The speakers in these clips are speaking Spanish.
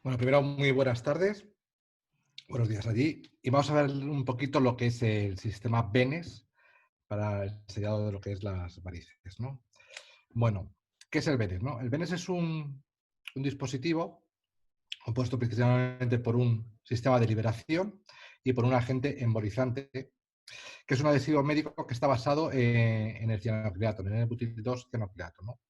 Bueno, primero, muy buenas tardes, buenos días allí, y vamos a ver un poquito lo que es el sistema Benes para el sellado de lo que es las varices, ¿no? Bueno, ¿qué es el Benes, no? El Benes es un dispositivo compuesto principalmente por un sistema de liberación y por un agente embolizante, que es un adhesivo médico que está basado en el cianoacrilato, en el butil-2 cianoacrilato, ¿no?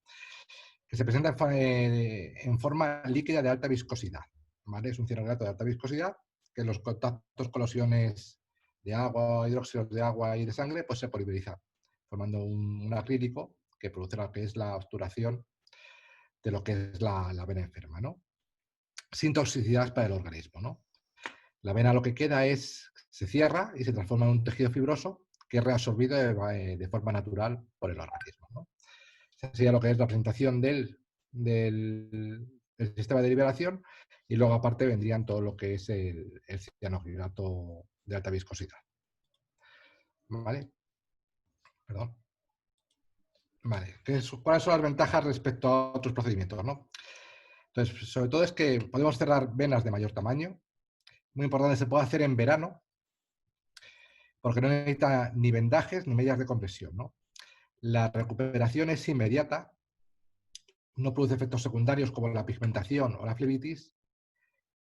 Que se presenta en forma líquida de alta viscosidad, ¿vale? Es un cianoacrilato de alta viscosidad que en los contactos con los iones de agua, hidróxidos de agua y de sangre, pues se poliveriza, formando un acrílico que produce lo que es la obturación de lo que es la vena enferma, ¿no? Sin toxicidad para el organismo, ¿no? La vena lo que queda es, se cierra y se transforma en un tejido fibroso que es reabsorbido de forma natural por el organismo, ¿no? Esa sería lo que es la presentación del sistema de liberación y luego aparte vendrían todo lo que es el cianohidrato de alta viscosidad. ¿Vale? Perdón. Vale. ¿Cuáles son las ventajas respecto a otros procedimientos? ¿No? Entonces, sobre todo es que podemos cerrar venas de mayor tamaño. Muy importante, se puede hacer en verano porque no necesita ni vendajes ni medidas de compresión, ¿no? La recuperación es inmediata, no produce efectos secundarios como la pigmentación o la flebitis.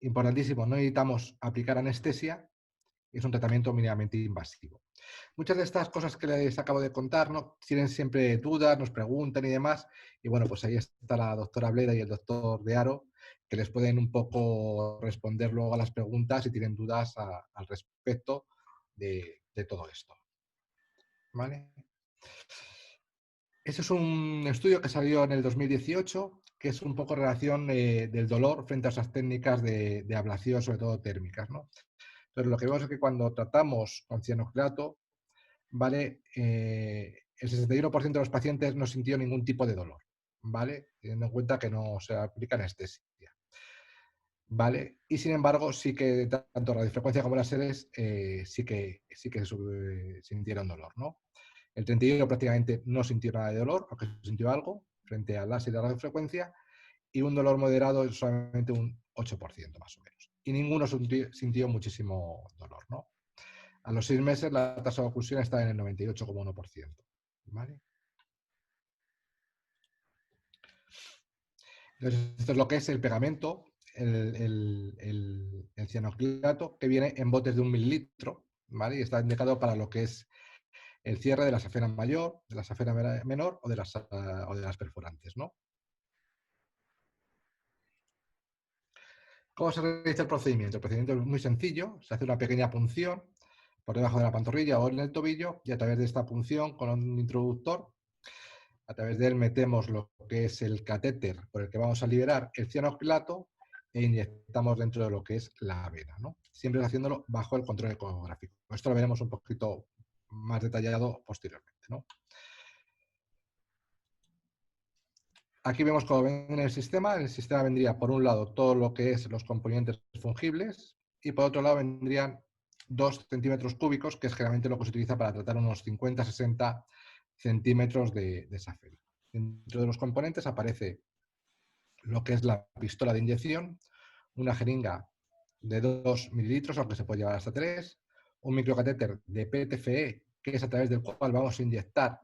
Importantísimo, no necesitamos aplicar anestesia, es un tratamiento mínimamente invasivo. Muchas de estas cosas que les acabo de contar, ¿no? Tienen siempre dudas, nos preguntan y demás, y bueno, pues ahí está la doctora Bleda y el doctor De Aro, que les pueden un poco responder luego a las preguntas si tienen dudas al respecto de todo esto. ¿Vale? Ese es un estudio que salió en el 2018, que es un poco relación del dolor frente a esas técnicas de ablación, sobre todo térmicas, ¿no? Entonces, lo que vemos es que cuando tratamos con cianoacrilato, ¿vale? El 61% de los pacientes no sintió ningún tipo de dolor, ¿vale? Teniendo en cuenta que no se aplica anestesia, ¿vale? Y sin embargo, sí que tanto radiofrecuencia como láseres sí que sintieron dolor, ¿no? El 31 prácticamente no sintió nada de dolor, aunque sintió algo frente al láser y la radiofrecuencia, y un dolor moderado es solamente un 8% más o menos. Y ninguno sintió muchísimo dolor, ¿no? A los 6 meses la tasa de oclusión está en el 98,1%. ¿Vale? Entonces, esto es lo que es el pegamento, el cianoacrilato, que viene en botes de 1 mililitro, ¿vale? Y está indicado para lo que es el cierre de la safena mayor, de la safena menor o de las perforantes, ¿no? ¿Cómo se realiza el procedimiento? El procedimiento es muy sencillo, se hace una pequeña punción por debajo de la pantorrilla o en el tobillo y a través de esta punción con un introductor, a través de él metemos lo que es el catéter por el que vamos a liberar el cianoacrilato e inyectamos dentro de lo que es la vena, ¿no? Siempre haciéndolo bajo el control ecográfico. Esto lo veremos un poquito más detallado posteriormente, ¿no? Aquí vemos cómo ven en el sistema. El sistema vendría, por un lado, todo lo que es los componentes fungibles y por otro lado vendrían 2 centímetros cúbicos, que es generalmente lo que se utiliza para tratar unos 50-60 centímetros de safena. Dentro de los componentes aparece lo que es la pistola de inyección, una jeringa de 2 mililitros, aunque se puede llevar hasta 3, un microcatéter de PTFE, que es a través del cual vamos a inyectar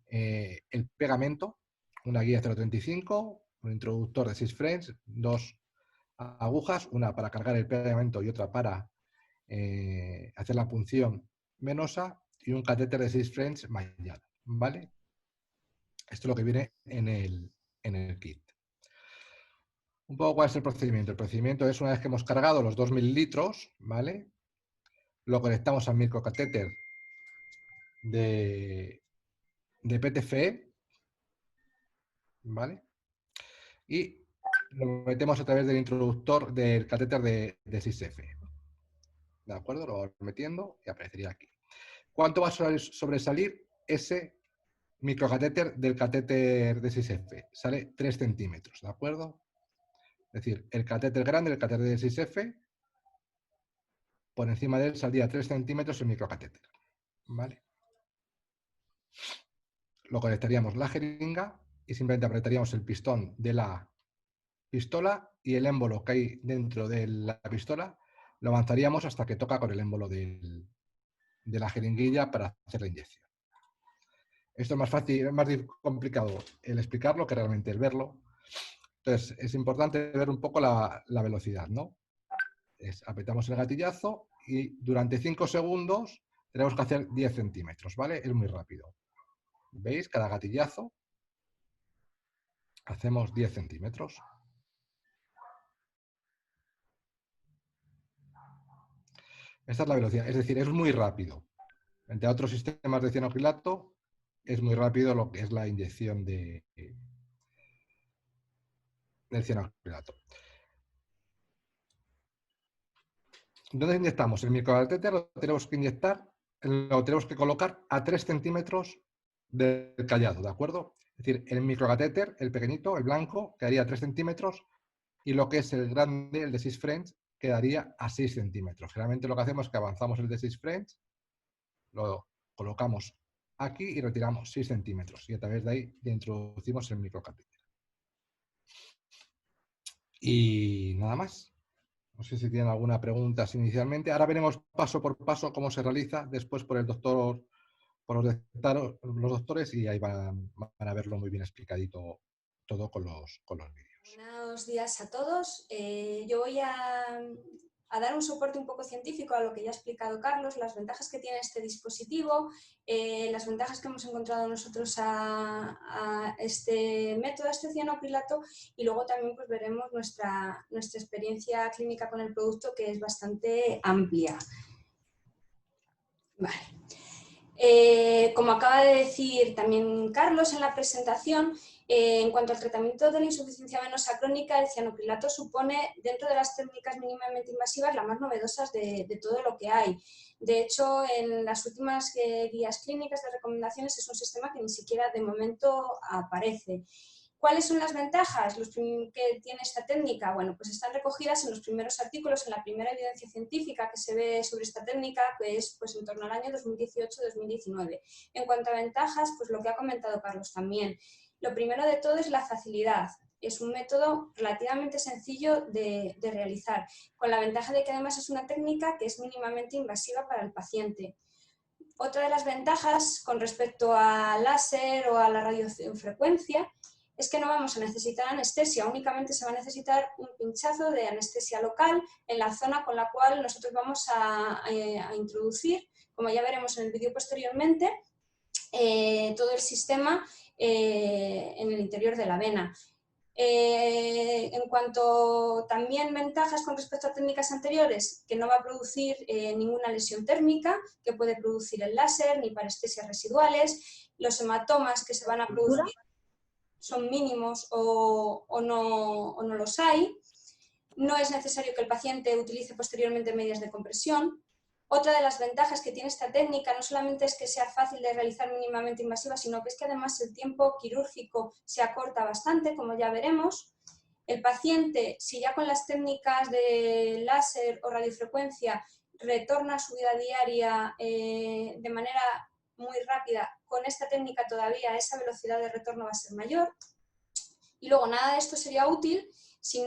el pegamento, una guía 0.35, un introductor de 6 frames, 2 agujas, una para cargar el pegamento y otra para hacer la punción venosa y un catéter de 6 frames mallado, ¿vale? Esto es lo que viene en el kit. Un poco cuál es el procedimiento. El procedimiento es una vez que hemos cargado los 2 mililitros, ¿vale? Lo conectamos al microcatéter de PTFE, ¿vale? Y lo metemos a través del introductor del catéter de 6F. ¿De acuerdo? Lo vamos metiendo y aparecería aquí. ¿Cuánto va a sobresalir ese microcatéter del catéter de 6F? Sale 3 centímetros, ¿de acuerdo? Es decir, el catéter grande, el catéter de 6F, por encima de él saldría 3 centímetros el microcatéter. ¿Vale? Lo conectaríamos la jeringa y simplemente apretaríamos el pistón de la pistola y el émbolo que hay dentro de la pistola lo avanzaríamos hasta que toca con el émbolo de la jeringuilla para hacer la inyección. Esto es más fácil, es más complicado el explicarlo que realmente el verlo. Entonces, es importante ver un poco la velocidad, ¿no? Apretamos el gatillazo y durante 5 segundos tenemos que hacer 10 centímetros, ¿vale? Es muy rápido. ¿Veis? Cada gatillazo hacemos 10 centímetros. Esta es la velocidad, es decir, es muy rápido. Entre otros sistemas de cianocrilato, es muy rápido lo que es la inyección del cianocrilato. ¿Dónde inyectamos? El microcatéter lo tenemos que inyectar, lo tenemos que colocar a 3 centímetros del callado, ¿de acuerdo? Es decir, el microcatéter, el pequeñito, el blanco, quedaría a 3 centímetros y lo que es el grande, el de 6 French, quedaría a 6 centímetros. Generalmente lo que hacemos es que avanzamos el de 6 French, lo colocamos aquí y retiramos 6 centímetros y a través de ahí le introducimos el microcatéter. Y nada más. No sé si tienen alguna pregunta inicialmente. Ahora veremos paso por paso cómo se realiza, después por el doctor, por los doctores, y ahí van a verlo muy bien explicadito todo con los vídeos. Buenos días a todos. Yo voy a dar un soporte un poco científico a lo que ya ha explicado Carlos, las ventajas que tiene este dispositivo, las ventajas que hemos encontrado nosotros a este método, a este cianocrilato, y luego también pues, veremos nuestra experiencia clínica con el producto, que es bastante amplia. Vale. Como acaba de decir también Carlos en la presentación, en cuanto al tratamiento de la insuficiencia venosa crónica, el cianocrilato supone, dentro de las técnicas mínimamente invasivas, las más novedosas de todo lo que hay. De hecho, en las últimas guías clínicas de recomendaciones es un sistema que ni siquiera de momento aparece. ¿Cuáles son las ventajas que tiene esta técnica? Bueno, pues están recogidas en los primeros artículos, en la primera evidencia científica que se ve sobre esta técnica, que es pues, en torno al año 2018-2019. En cuanto a ventajas, pues lo que ha comentado Carlos también. Lo primero de todo es la facilidad. Es un método relativamente sencillo de realizar, con la ventaja de que además es una técnica que es mínimamente invasiva para el paciente. Otra de las ventajas con respecto al láser o a la radiofrecuencia es que no vamos a necesitar anestesia, únicamente se va a necesitar un pinchazo de anestesia local en la zona con la cual nosotros vamos a introducir, como ya veremos en el vídeo posteriormente, todo el sistema en el interior de la vena. En cuanto también ventajas con respecto a técnicas anteriores, que no va a producir ninguna lesión térmica que puede producir el láser, ni parestesias residuales, los hematomas que se van a producir son mínimos o no los hay, no es necesario que el paciente utilice posteriormente medidas de compresión. Otra de las ventajas que tiene esta técnica no solamente es que sea fácil de realizar mínimamente invasiva, sino que es que además el tiempo quirúrgico se acorta bastante, como ya veremos. El paciente, si ya con las técnicas de láser o radiofrecuencia retorna a su vida diaria de manera muy rápida, con esta técnica todavía esa velocidad de retorno va a ser mayor. Y luego nada de esto sería útil si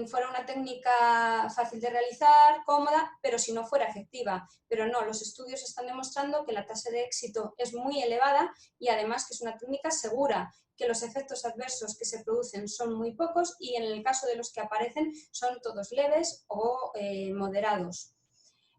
fuera una técnica fácil de realizar, cómoda, pero si no fuera efectiva. Pero no, los estudios están demostrando que la tasa de éxito es muy elevada y además que es una técnica segura, que los efectos adversos que se producen son muy pocos y en el caso de los que aparecen son todos leves o moderados.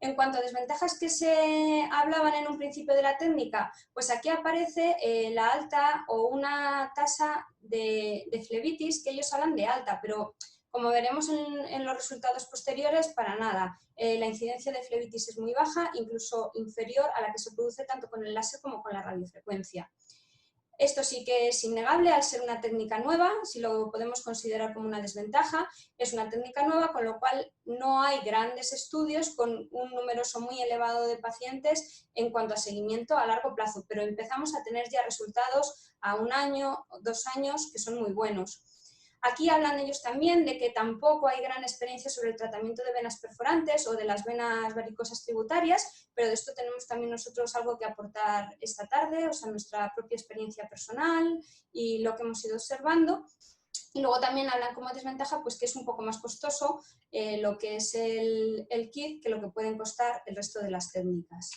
En cuanto a desventajas que se hablaban en un principio de la técnica, pues aquí aparece la alta o una tasa de flebitis, que ellos hablan de alta, pero como veremos en los resultados posteriores, para nada. La incidencia de flebitis es muy baja, incluso inferior a la que se produce tanto con el láser como con la radiofrecuencia. Esto sí que es innegable al ser una técnica nueva, si lo podemos considerar como una desventaja, es una técnica nueva, con lo cual no hay grandes estudios con un número muy elevado de pacientes en cuanto a seguimiento a largo plazo, pero empezamos a tener ya resultados a 1 año, 2 años, que son muy buenos. Aquí hablan ellos también de que tampoco hay gran experiencia sobre el tratamiento de venas perforantes o de las venas varicosas tributarias, pero de esto tenemos también nosotros algo que aportar esta tarde, o sea, nuestra propia experiencia personal y lo que hemos ido observando. Y luego también hablan como desventaja pues que es un poco más costoso lo que es el kit que lo que pueden costar el resto de las técnicas.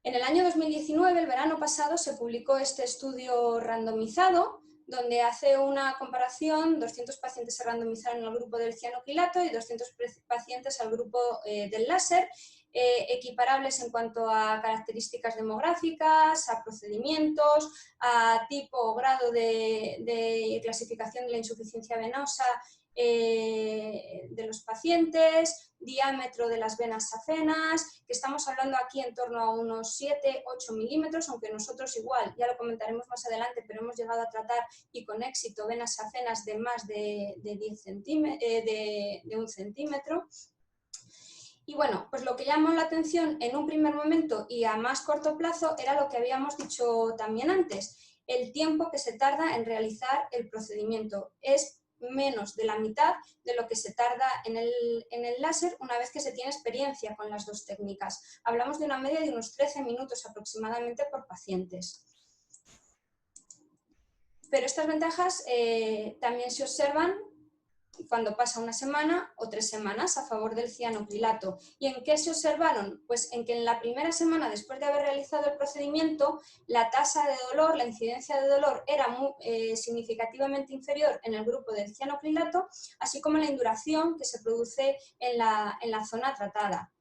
En el año 2019, el verano pasado, se publicó este estudio randomizado, donde hace una comparación, 200 pacientes se randomizaron al grupo del cianocrilato y 200 pacientes al grupo del láser, equiparables en cuanto a características demográficas, a procedimientos, a tipo o grado de clasificación de la insuficiencia venosa de los pacientes, diámetro de las venas safenas, que estamos hablando aquí en torno a unos 7-8 milímetros, aunque nosotros igual, ya lo comentaremos más adelante, pero hemos llegado a tratar y con éxito venas safenas de más de 1 centímetro. Y bueno, pues lo que llamó la atención en un primer momento y a más corto plazo era lo que habíamos dicho también antes, el tiempo que se tarda en realizar el procedimiento. Es menos de la mitad de lo que se tarda en el láser una vez que se tiene experiencia con las dos técnicas. Hablamos de una media de unos 13 minutos aproximadamente por pacientes. Pero estas ventajas también se observan cuando pasa una semana o 3 semanas a favor del cianocrilato. ¿Y en qué se observaron? Pues en que en la primera semana después de haber realizado el procedimiento, la tasa de dolor, la incidencia de dolor era significativamente inferior en el grupo del cianocrilato, así como la induración que se produce en la zona tratada.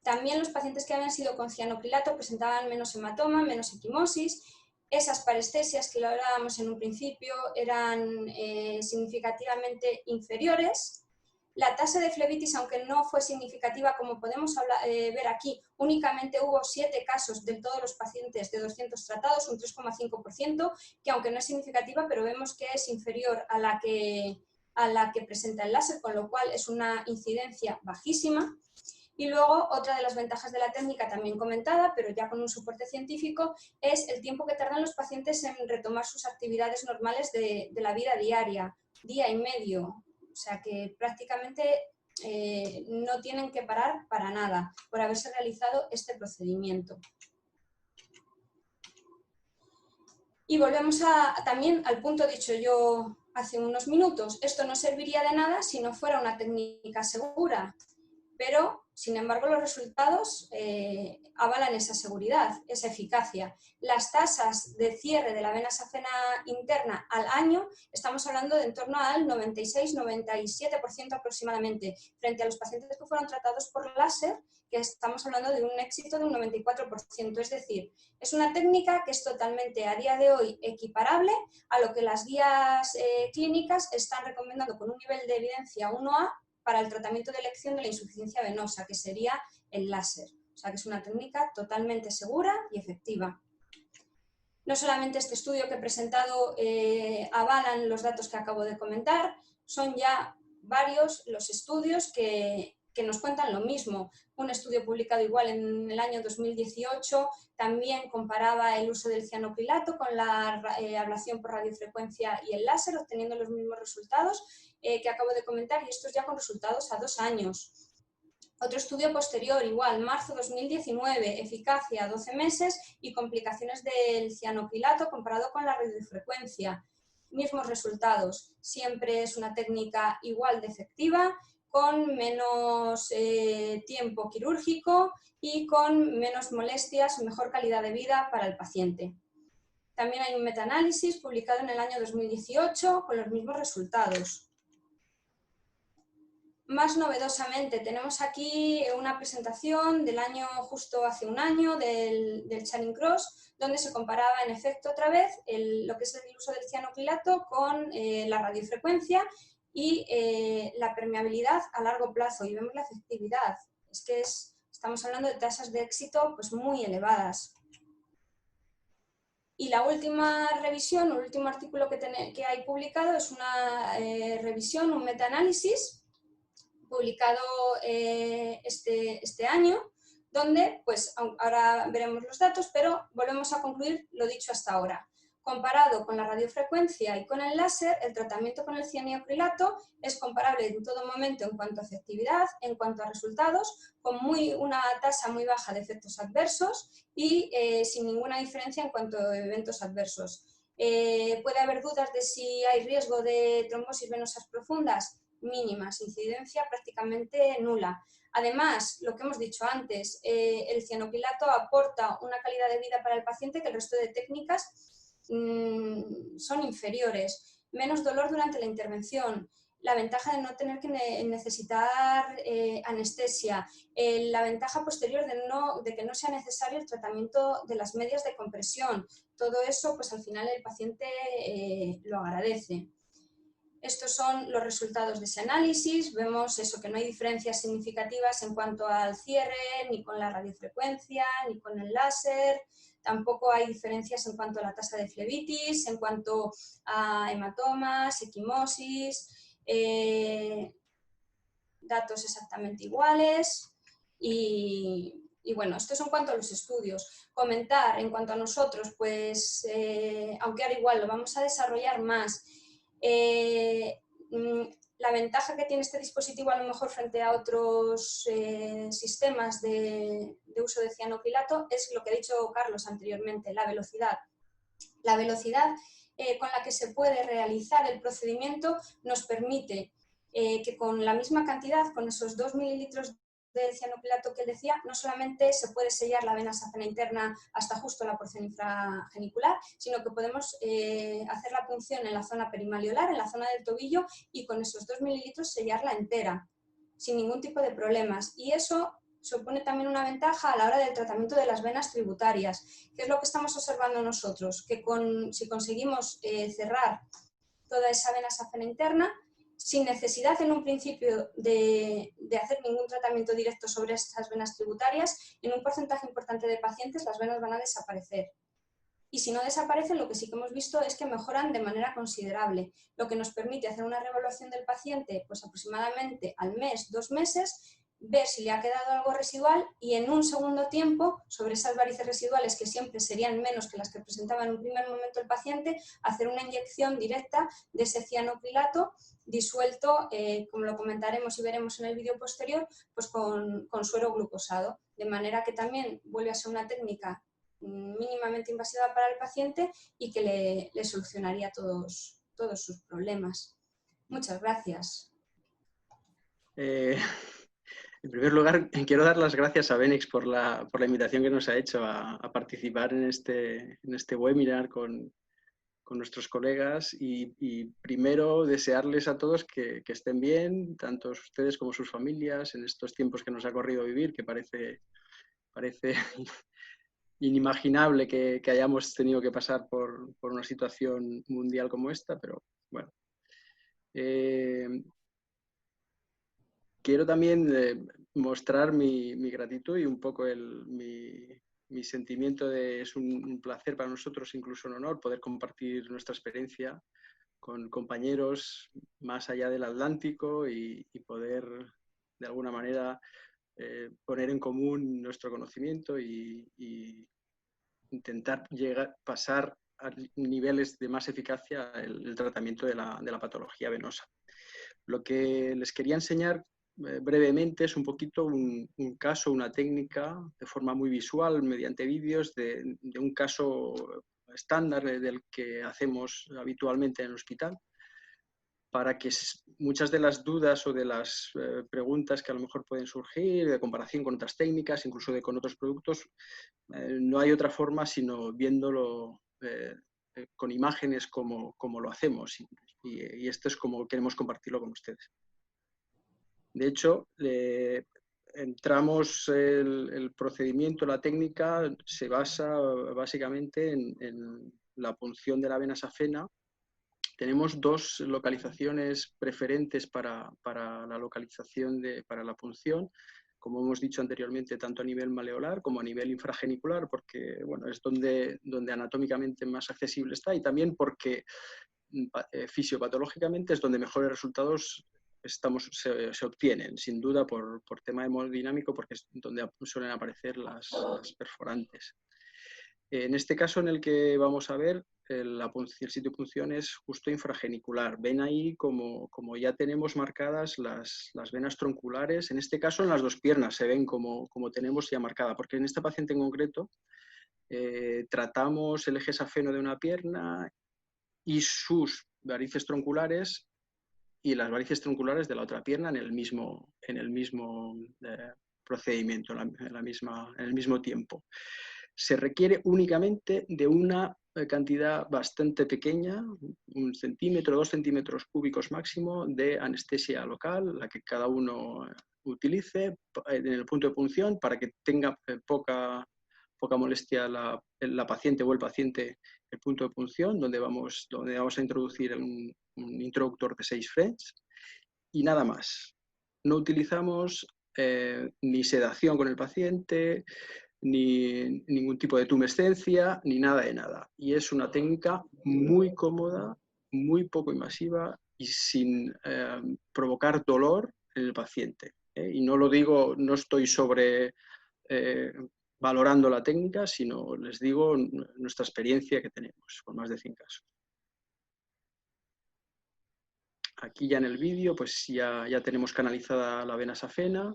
También los pacientes que habían sido con cianocrilato presentaban menos hematoma, menos equimosis. Esas parestesias que lo hablábamos en un principio eran significativamente inferiores. La tasa de flebitis, aunque no fue significativa, como podemos ver aquí, únicamente hubo 7 casos de todos los pacientes de 200 tratados, un 3,5%, que aunque no es significativa, pero vemos que es inferior a la que presenta el láser, con lo cual es una incidencia bajísima. Y luego, otra de las ventajas de la técnica también comentada, pero ya con un soporte científico, es el tiempo que tardan los pacientes en retomar sus actividades normales de la vida diaria, día y medio. O sea que prácticamente no tienen que parar para nada por haberse realizado este procedimiento. Y volvemos también al punto dicho yo hace unos minutos. Esto no serviría de nada si no fuera una técnica segura. Pero, sin embargo, los resultados avalan esa seguridad, esa eficacia. Las tasas de cierre de la vena safena interna al año, estamos hablando de en torno al 96-97% aproximadamente, frente a los pacientes que fueron tratados por láser, que estamos hablando de un éxito de un 94%. Es decir, es una técnica que es totalmente a día de hoy equiparable a lo que las guías clínicas están recomendando con un nivel de evidencia 1A para el tratamiento de elección de la insuficiencia venosa, que sería el láser. O sea que es una técnica totalmente segura y efectiva. No solamente este estudio que he presentado avalan los datos que acabo de comentar, son ya varios los estudios que nos cuentan lo mismo. Un estudio publicado igual en el año 2018 también comparaba el uso del cianocrilato con la ablación por radiofrecuencia y el láser, obteniendo los mismos resultados que acabo de comentar, y estos ya con resultados a 2 años. Otro estudio posterior, igual, marzo 2019, eficacia 12 meses y complicaciones del cianocrilato comparado con la radiofrecuencia. Mismos resultados, siempre es una técnica igual de efectiva, con menos tiempo quirúrgico y con menos molestias y mejor calidad de vida para el paciente. También hay un metaanálisis publicado en el año 2018 con los mismos resultados. Más novedosamente, tenemos aquí una presentación del año justo hace un año del Charing Cross, donde se comparaba en efecto otra vez lo que es el uso del cianocrilato con la radiofrecuencia y la permeabilidad a largo plazo, y vemos la efectividad. Es que estamos hablando de tasas de éxito pues, muy elevadas. Y la última revisión, el último artículo que hay publicado es una revisión, un metaanálisis, publicado este año, donde, pues ahora veremos los datos, pero volvemos a concluir lo dicho hasta ahora. Comparado con la radiofrecuencia y con el láser, el tratamiento con el cianocrilato es comparable en todo momento en cuanto a efectividad, en cuanto a resultados, con una tasa muy baja de efectos adversos y sin ninguna diferencia en cuanto a eventos adversos. ¿Puede haber dudas de si hay riesgo de trombosis venosas profundas? Mínimas, incidencia prácticamente nula. Además, lo que hemos dicho antes, el cianocrilato aporta una calidad de vida para el paciente que el resto de técnicas son inferiores. Menos dolor durante la intervención, la ventaja de no tener que necesitar anestesia, la ventaja posterior de que no sea necesario el tratamiento de las medias de compresión. Todo eso, pues al final el paciente lo agradece. Estos son los resultados de ese análisis. Vemos eso, que no hay diferencias significativas en cuanto al cierre, ni con la radiofrecuencia, ni con el láser. Tampoco hay diferencias en cuanto a la tasa de flebitis, en cuanto a hematomas, equimosis, datos exactamente iguales. Y bueno, esto es en cuanto a los estudios. Comentar en cuanto a nosotros, pues aunque ahora igual lo vamos a desarrollar más, la ventaja que tiene este dispositivo a lo mejor frente a otros sistemas de uso de cianocrilato es lo que ha dicho Carlos anteriormente, la velocidad. La velocidad con la que se puede realizar el procedimiento nos permite que con la misma cantidad, con esos 2 mililitros de cianocrilato que él decía, no solamente se puede sellar la vena safena interna hasta justo la porción infragenicular, sino que podemos hacer la punción en la zona perimaliolar, en la zona del tobillo, y con esos 2 mililitros sellarla entera, sin ningún tipo de problemas. Y eso supone también una ventaja a la hora del tratamiento de las venas tributarias, que es lo que estamos observando nosotros, que si conseguimos cerrar toda esa vena safena interna, sin necesidad en un principio de hacer ningún tratamiento directo sobre estas venas tributarias, en un porcentaje importante de pacientes las venas van a desaparecer. Y si no desaparecen, lo que sí que hemos visto es que mejoran de manera considerable, lo que nos permite hacer una reevaluación del paciente pues aproximadamente al mes, 2 meses, ver si le ha quedado algo residual y en un segundo tiempo, sobre esas varices residuales que siempre serían menos que las que presentaba en un primer momento el paciente, hacer una inyección directa de ese cianocrilato disuelto, como lo comentaremos y veremos en el vídeo posterior, pues con suero glucosado, de manera que también vuelve a ser una técnica mínimamente invasiva para el paciente y que le solucionaría todos sus problemas. Muchas gracias. En primer lugar, quiero dar las gracias a Benex por la invitación que nos ha hecho a participar en este webinar con nuestros colegas y primero desearles a todos que estén bien, tanto ustedes como sus familias, en estos tiempos que nos ha corrido vivir, que parece inimaginable que hayamos tenido que pasar por una situación mundial como esta, pero bueno. Quiero también mostrar mi gratitud y un poco mi sentimiento de es un placer para nosotros, incluso un honor, poder compartir nuestra experiencia con compañeros más allá del Atlántico y poder, de alguna manera, poner en común nuestro conocimiento y intentar pasar a niveles de más eficacia el tratamiento de la patología venosa. Lo que les quería enseñar brevemente es un poquito un caso, una técnica de forma muy visual, mediante vídeos de un caso estándar del que hacemos habitualmente en el hospital, para que muchas de las dudas o de las preguntas que a lo mejor pueden surgir de comparación con otras técnicas, incluso con otros productos, no hay otra forma sino viéndolo con imágenes como lo hacemos y esto es como queremos compartirlo con ustedes. De hecho, entramos el procedimiento, la técnica se basa básicamente en la punción de la vena safena. Tenemos 2 localizaciones preferentes para la localización para la punción, como hemos dicho anteriormente, tanto a nivel maleolar como a nivel infragenicular, porque bueno, es donde anatómicamente más accesible está y también porque fisiopatológicamente es donde mejores resultados se obtienen, sin duda por tema hemodinámico, porque es donde suelen aparecer las perforantes. En este caso en el que vamos a ver, el sitio de punción es justo infragenicular. Ven ahí como ya tenemos marcadas las venas tronculares, en este caso en las 2 piernas se ven como tenemos ya marcada, porque en este paciente en concreto tratamos el eje safeno de una pierna y sus varices tronculares y las varices tronculares de la otra pierna en el mismo procedimiento, en el mismo tiempo. Se requiere únicamente de una cantidad bastante pequeña, 1 centímetro, 2 centímetros cúbicos máximo, de anestesia local, la que cada uno utilice en el punto de punción para que tenga poca molestia la paciente o el paciente el punto de punción, donde vamos a introducir un introductor de 6 French y nada más. No utilizamos ni sedación con el paciente, ni ningún tipo de tumescencia, ni nada de nada. Y es una técnica muy cómoda, muy poco invasiva y sin provocar dolor en el paciente. Y no lo digo, no estoy valorando la técnica, sino les digo nuestra experiencia que tenemos con más de 100 casos. Aquí ya en el vídeo pues ya tenemos canalizada la vena safena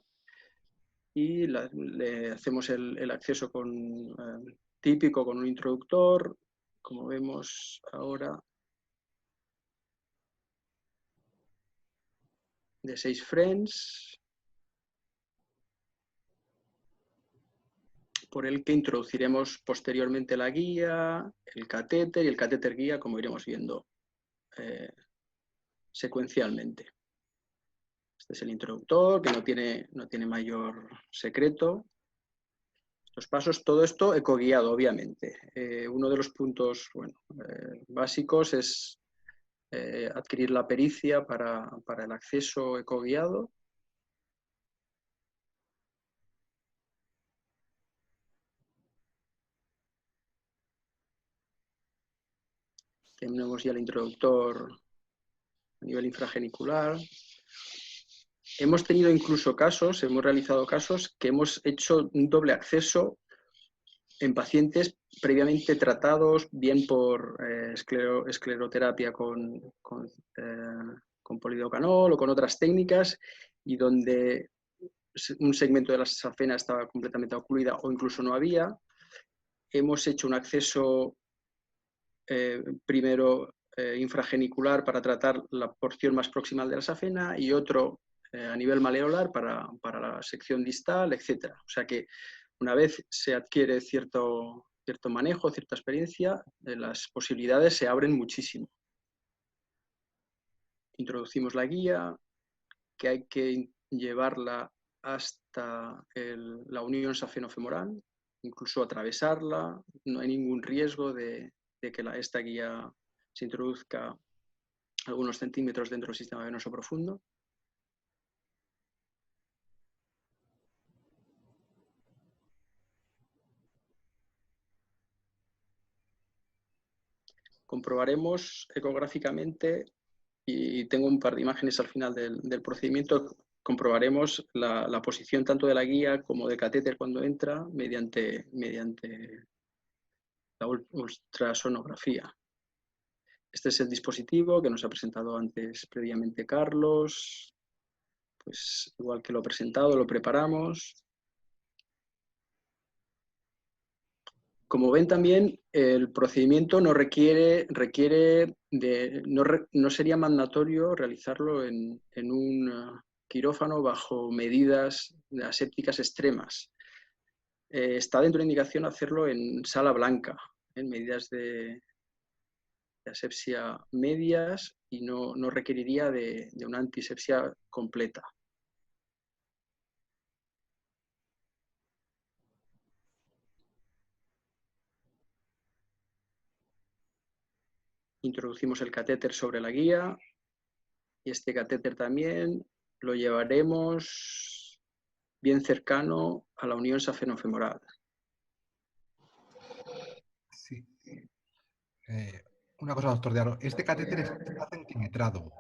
y le hacemos el acceso típico con un introductor, como vemos ahora, de 6 French, por el que introduciremos posteriormente la guía, el catéter y el catéter guía, como iremos viendo secuencialmente. Este es el introductor, que no tiene mayor secreto. Los pasos, todo esto ecoguiado, obviamente. Uno de los puntos básicos es adquirir la pericia para el acceso ecoguiado. Tenemos ya el introductor a nivel infragenicular. Hemos tenido incluso casos, hemos realizado casos que hemos hecho un doble acceso en pacientes previamente tratados, bien por escleroterapia con polidocanol o con otras técnicas, y donde un segmento de la safena estaba completamente ocluida o incluso no había. Hemos hecho un acceso primero infragenicular para tratar la porción más proximal de la safena y otro a nivel maleolar para la sección distal, etc. O sea que una vez se adquiere cierto manejo, cierta experiencia, las posibilidades se abren muchísimo. Introducimos la guía, que hay que llevarla hasta la unión safenofemoral, incluso atravesarla. No hay ningún riesgo de que esta guía se introduzca algunos centímetros dentro del sistema venoso profundo. Comprobaremos ecográficamente, y tengo un par de imágenes al final del procedimiento, comprobaremos la posición tanto de la guía como del catéter cuando entra mediante la ultrasonografía. Este es el dispositivo que nos ha presentado antes previamente Carlos. Pues igual que lo presentado, lo preparamos. Como ven también, el procedimiento no no sería mandatorio realizarlo en un quirófano bajo medidas asépticas extremas. Está dentro de indicación hacerlo en sala blanca, en medidas de asepsia medias, y no requeriría de una antisepsia completa. Introducimos el catéter sobre la guía y este catéter también lo llevaremos bien cercano a la unión safenofemoral. Sí. Una cosa, doctor Diallo, este catéter está centimetrado.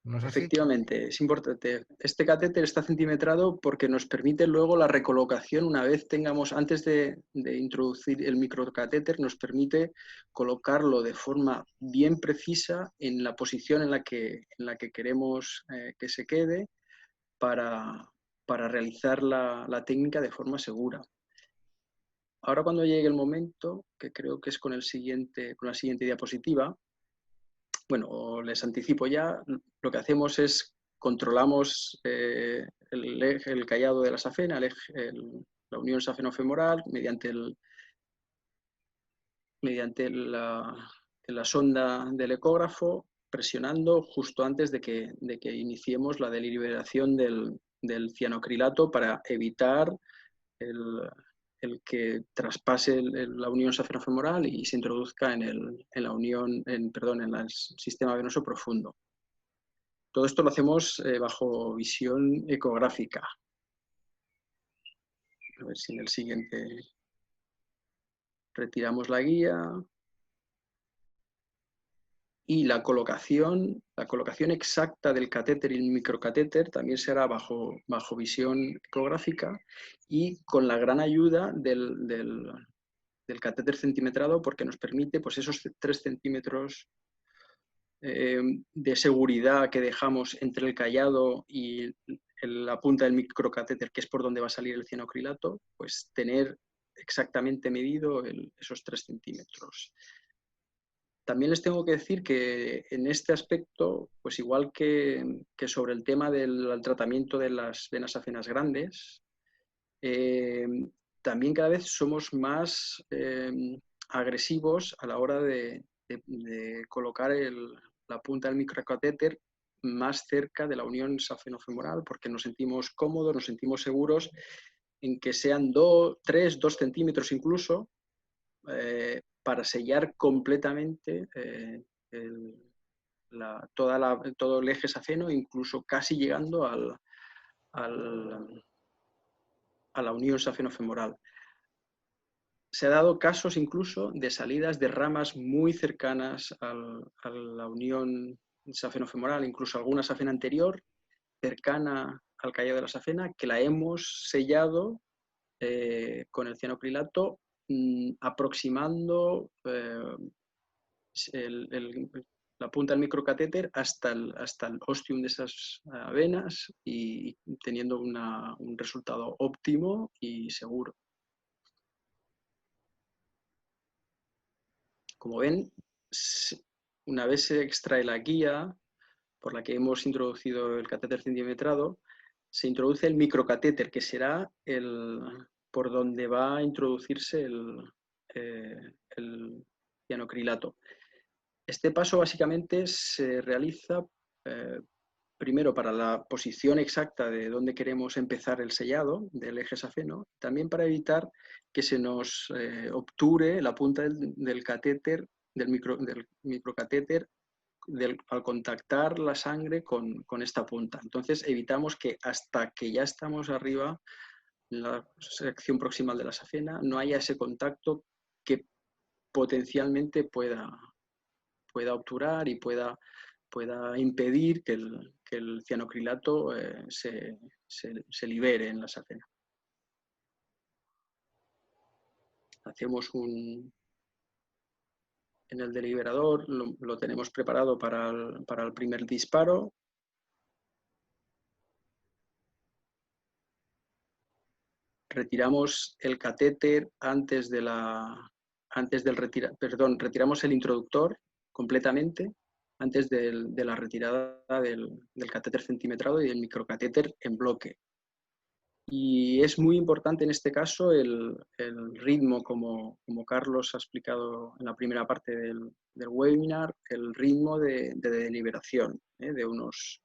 ¿No es así? Efectivamente, es importante. Este catéter está centimetrado porque nos permite luego la recolocación una vez tengamos, antes de introducir el microcatéter, nos permite colocarlo de forma bien precisa en la posición en la que queremos que se quede para realizar la técnica de forma segura. Ahora, cuando llegue el momento, que creo que es con la siguiente diapositiva, bueno, les anticipo ya, lo que hacemos es controlamos el callado de la safena, la unión safenofemoral, mediante la sonda del ecógrafo, presionando justo antes de que iniciemos la deliberación del cianocrilato para evitar el que traspase la unión safenofemoral y se introduzca en el sistema venoso profundo. Todo esto lo hacemos bajo visión ecográfica. A ver si en el siguiente retiramos la guía. Y la colocación exacta del catéter y el microcatéter también será bajo visión ecográfica y con la gran ayuda del catéter centimetrado, porque nos permite pues, esos 3 centímetros de seguridad que dejamos entre el callado y la punta del microcatéter, que es por donde va a salir el cianocrilato, pues tener exactamente medido esos 3 centímetros. También les tengo que decir que en este aspecto, pues igual que sobre el tema del tratamiento de las venas safenas grandes, también cada vez somos más agresivos a la hora de colocar la punta del microcatéter más cerca de la unión safenofemoral, porque nos sentimos cómodos, nos sentimos seguros en que sean 2 centímetros incluso, para sellar completamente todo el eje safeno, incluso casi llegando a la unión safenofemoral. Se ha dado casos incluso de salidas de ramas muy cercanas a la unión safenofemoral, incluso alguna safena anterior cercana al callado de la safena, que la hemos sellado con el cianocrilato, aproximando la punta del microcatéter hasta el ostium de esas venas y teniendo un resultado óptimo y seguro. Como ven, una vez se extrae la guía por la que hemos introducido el catéter centimetrado, se introduce el microcatéter, que será por donde va a introducirse el cianocrilato. Este paso básicamente se realiza primero para la posición exacta de dónde queremos empezar el sellado del eje safeno, también para evitar que se nos obture la punta del catéter, del microcatéter, al contactar la sangre con esta punta. Entonces evitamos que hasta que ya estamos arriba, en la sección proximal de la safena, no haya ese contacto que potencialmente pueda obturar y pueda impedir que el cianocrilato se libere en la safena. Hacemos en el deliberador, lo tenemos preparado para el primer disparo. Retiramos el catéter retiramos el introductor completamente antes de la retirada del catéter centimetrado y del microcatéter en bloque. Y es muy importante en este caso el ritmo, como Carlos ha explicado en la primera parte del webinar, el ritmo de deliberación, de unos...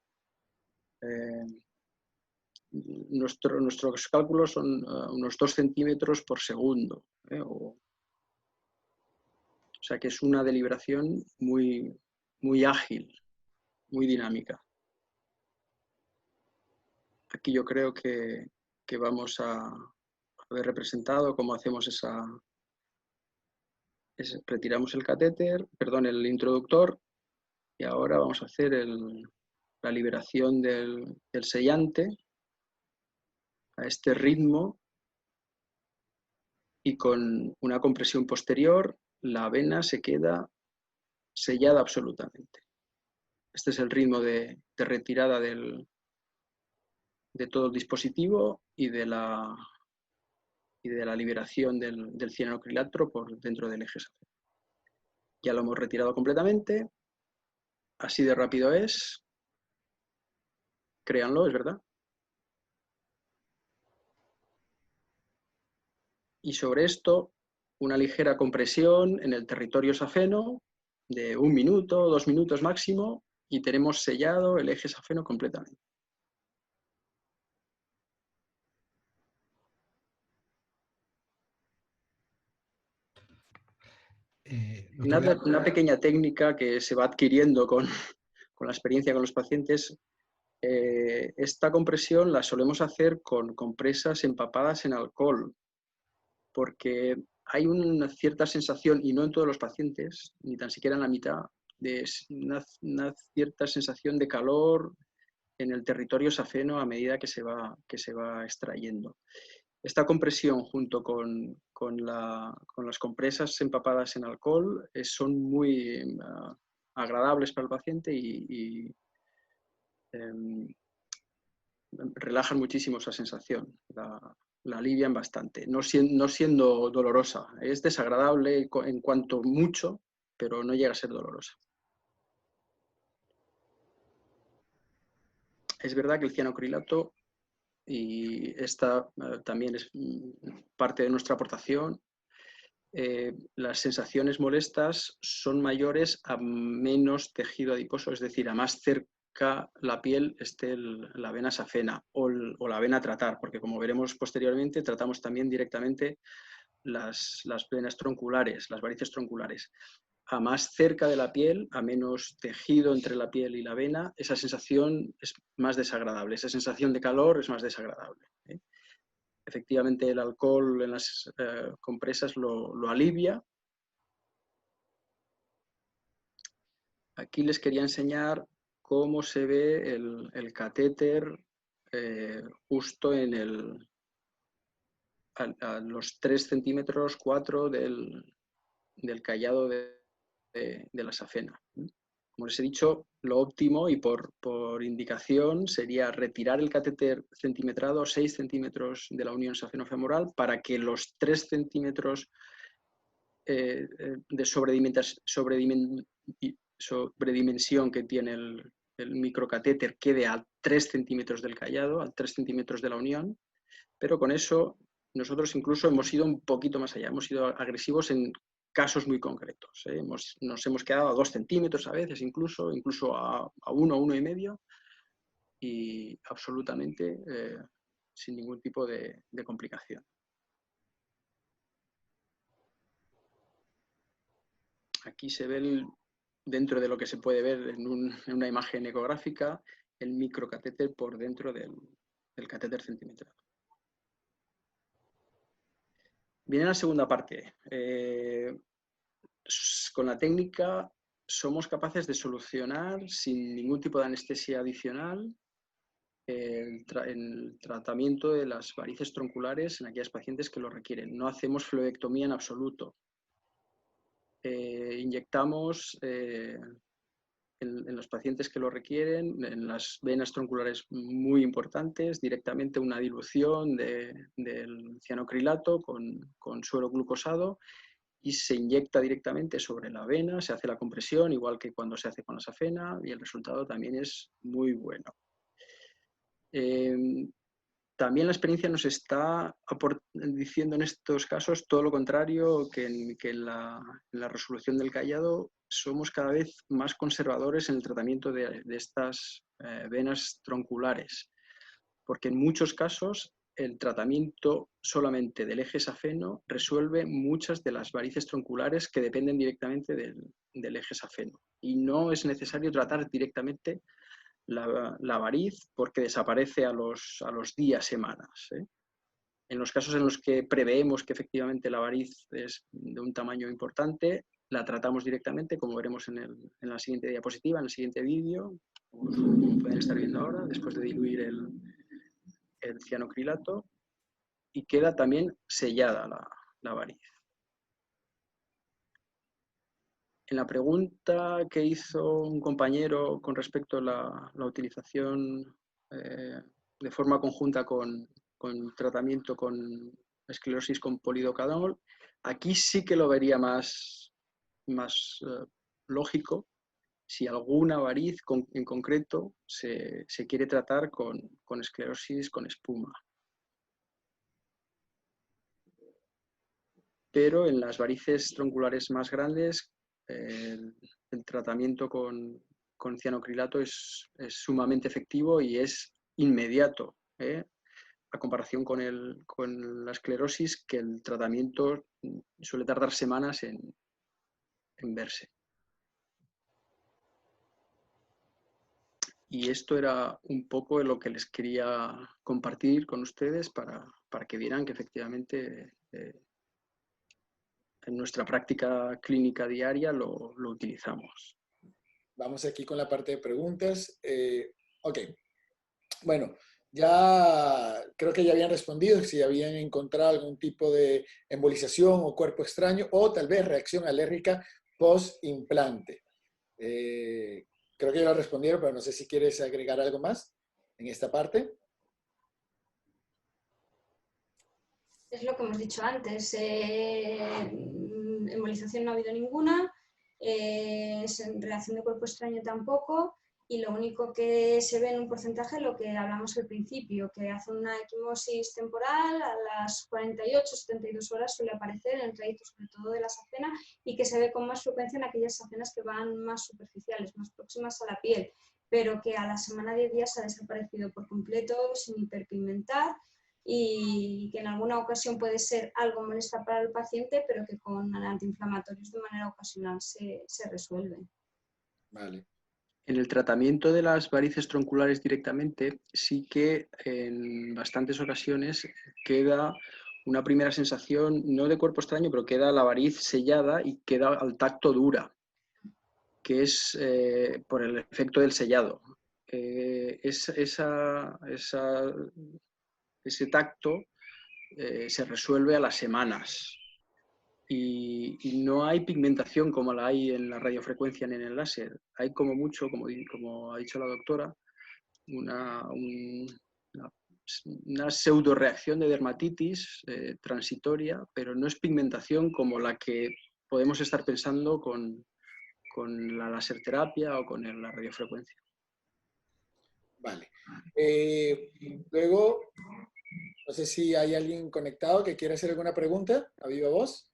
nuestros cálculos son unos 2 centímetros por segundo. O sea que es una deliberación muy, muy ágil, muy dinámica. Aquí yo creo que vamos a ver representado cómo hacemos retiramos el introductor, y ahora vamos a hacer la liberación del sellante a este ritmo, y con una compresión posterior la vena se queda sellada absolutamente. Este es el ritmo de retirada de todo el dispositivo y de la liberación del cianocrilato por dentro del eje safeno. Ya lo hemos retirado completamente Así de rápido es. Créanlo, es verdad. Y sobre esto, una ligera compresión en el territorio safeno de 1 minuto, 2 minutos máximo, y tenemos sellado el eje safeno completamente. Una pequeña técnica que se va adquiriendo con la experiencia con los pacientes. Esta compresión la solemos hacer con compresas empapadas en alcohol, porque hay una cierta sensación, y no en todos los pacientes, ni tan siquiera en la mitad, de una cierta sensación de calor en el territorio safeno a medida que se va extrayendo. Esta compresión junto con las compresas empapadas en alcohol son muy agradables para el paciente y relajan muchísimo esa sensación, la alivian bastante, no siendo dolorosa. Es desagradable en cuanto mucho, pero no llega a ser dolorosa. Es verdad que el cianocrilato, y esta también es parte de nuestra aportación, las sensaciones molestas son mayores a menos tejido adiposo, es decir, a más cerca la piel esté la vena safena o la vena a tratar, porque como veremos posteriormente, tratamos también directamente las venas tronculares, las varices tronculares. A más cerca de la piel, a menos tejido entre la piel y la vena, esa sensación es más desagradable, esa sensación de calor es más desagradable. Efectivamente, el alcohol en las compresas lo alivia. Aquí les quería enseñar cómo se ve el catéter justo en a los 3 centímetros, 4 del callado de la safena. Como les he dicho, lo óptimo y por indicación sería retirar el catéter centimetrado 6 centímetros de la unión safenofemoral para que los 3 centímetros de sobredimensión que tiene el microcatéter quede a 3 centímetros del callado, a 3 centímetros de la unión, pero con eso nosotros incluso hemos ido un poquito más allá, hemos sido agresivos en casos muy concretos. Nos hemos quedado a 2 centímetros a veces, incluso a 1, 1,5, y absolutamente sin ningún tipo de complicación. Aquí se ve, dentro de lo que se puede ver en una imagen ecográfica, el microcatéter por dentro del catéter centimetrado. Viene la segunda parte. Con la técnica somos capaces de solucionar sin ningún tipo de anestesia adicional el tratamiento de las varices tronculares en aquellas pacientes que lo requieren. No hacemos fluidectomía en absoluto. Inyectamos en los pacientes que lo requieren, en las venas tronculares muy importantes, directamente una dilución del cianocrilato con suero glucosado, y se inyecta directamente sobre la vena, se hace la compresión, igual que cuando se hace con la safena, y el resultado también es muy bueno. También la experiencia nos está diciendo en estos casos todo lo contrario, que en la resolución del callado somos cada vez más conservadores en el tratamiento de estas venas tronculares, porque en muchos casos el tratamiento solamente del eje safeno resuelve muchas de las varices tronculares que dependen directamente del eje safeno, y no es necesario tratar directamente la variz porque desaparece a los días, semanas. En los casos en los que preveemos que efectivamente la variz es de un tamaño importante, la tratamos directamente, como veremos en la siguiente diapositiva, en el siguiente vídeo, como pueden estar viendo ahora, después de diluir el cianocrilato, y queda también sellada la variz. En la pregunta que hizo un compañero con respecto a la utilización de forma conjunta con tratamiento con esclerosis con polidocanol, aquí sí que lo vería más lógico si alguna variz en concreto se quiere tratar con esclerosis con espuma. Pero en las varices tronculares más grandes, el tratamiento con cianocrilato es sumamente efectivo y es inmediato, a comparación con la esclerosis, que el tratamiento suele tardar semanas en verse. Y esto era un poco lo que les quería compartir con ustedes para que vieran que efectivamente en nuestra práctica clínica diaria lo utilizamos. Vamos aquí con la parte de preguntas. Ok, bueno, ya creo que ya habían respondido si habían encontrado algún tipo de embolización o cuerpo extraño o tal vez reacción alérgica post-implante. Creo que ya lo respondieron, pero no sé si quieres agregar algo más en esta parte. Es lo que hemos dicho antes. Embolización no ha habido ninguna, reacción de cuerpo extraño tampoco, y lo único que se ve en un porcentaje es lo que hablamos al principio, que hace una equimosis temporal a las 48-72 horas suele aparecer en el trayecto sobre todo de la sacena, y que se ve con más frecuencia en aquellas sacenas que van más superficiales, más próximas a la piel, pero que a la semana 10 días ha desaparecido por completo sin hiperpigmentar, y que en alguna ocasión puede ser algo molesta para el paciente, pero que con antiinflamatorios de manera ocasional se resuelve. Vale. En el tratamiento de las varices tronculares directamente, sí que en bastantes ocasiones queda una primera sensación, no de cuerpo extraño, pero queda la variz sellada y queda al tacto dura, que es por el efecto del sellado. Ese tacto se resuelve a las semanas y no hay pigmentación como la hay en la radiofrecuencia ni en el láser. Hay como mucho, como ha dicho la doctora, una pseudo-reacción de dermatitis transitoria, pero no es pigmentación como la que podemos estar pensando con la laserterapia o con la radiofrecuencia. Vale. Luego, no sé si hay alguien conectado que quiera hacer alguna pregunta a viva voz.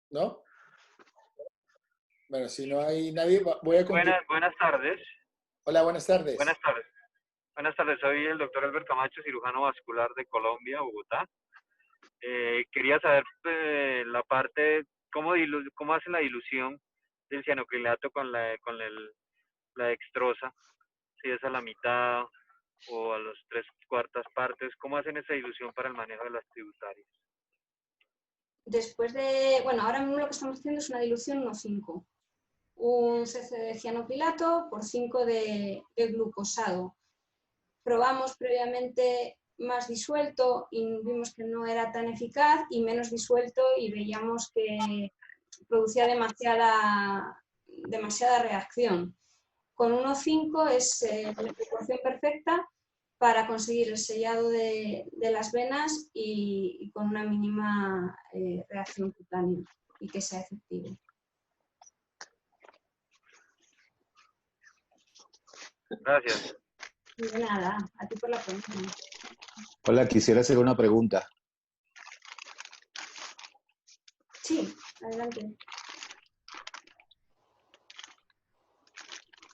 ¿No? Bueno, si no hay nadie, voy a continuar. Buenas tardes. Hola, buenas tardes. Buenas tardes. Buenas tardes, soy el doctor Alberto Camacho, cirujano vascular de Colombia, Bogotá. Quería saber la parte, cómo hacen la dilución del cianocrilato con la dextrosa, si es a la mitad o a las 3/4 partes, ¿cómo hacen esa dilución para el manejo de las tributarias? Después de, bueno, ahora mismo lo que estamos haciendo es una dilución 1,5. Un cc de cianocrilato por 5 de glucosado. Probamos previamente más disuelto y vimos que no era tan eficaz, y menos disuelto y veíamos que producía demasiada reacción. Con 1,5 es la proporción perfecta para conseguir el sellado de las venas y con una mínima reacción cutánea y que sea efectivo. Gracias. De nada, a ti por la pregunta. Hola, quisiera hacer una pregunta. Sí, adelante.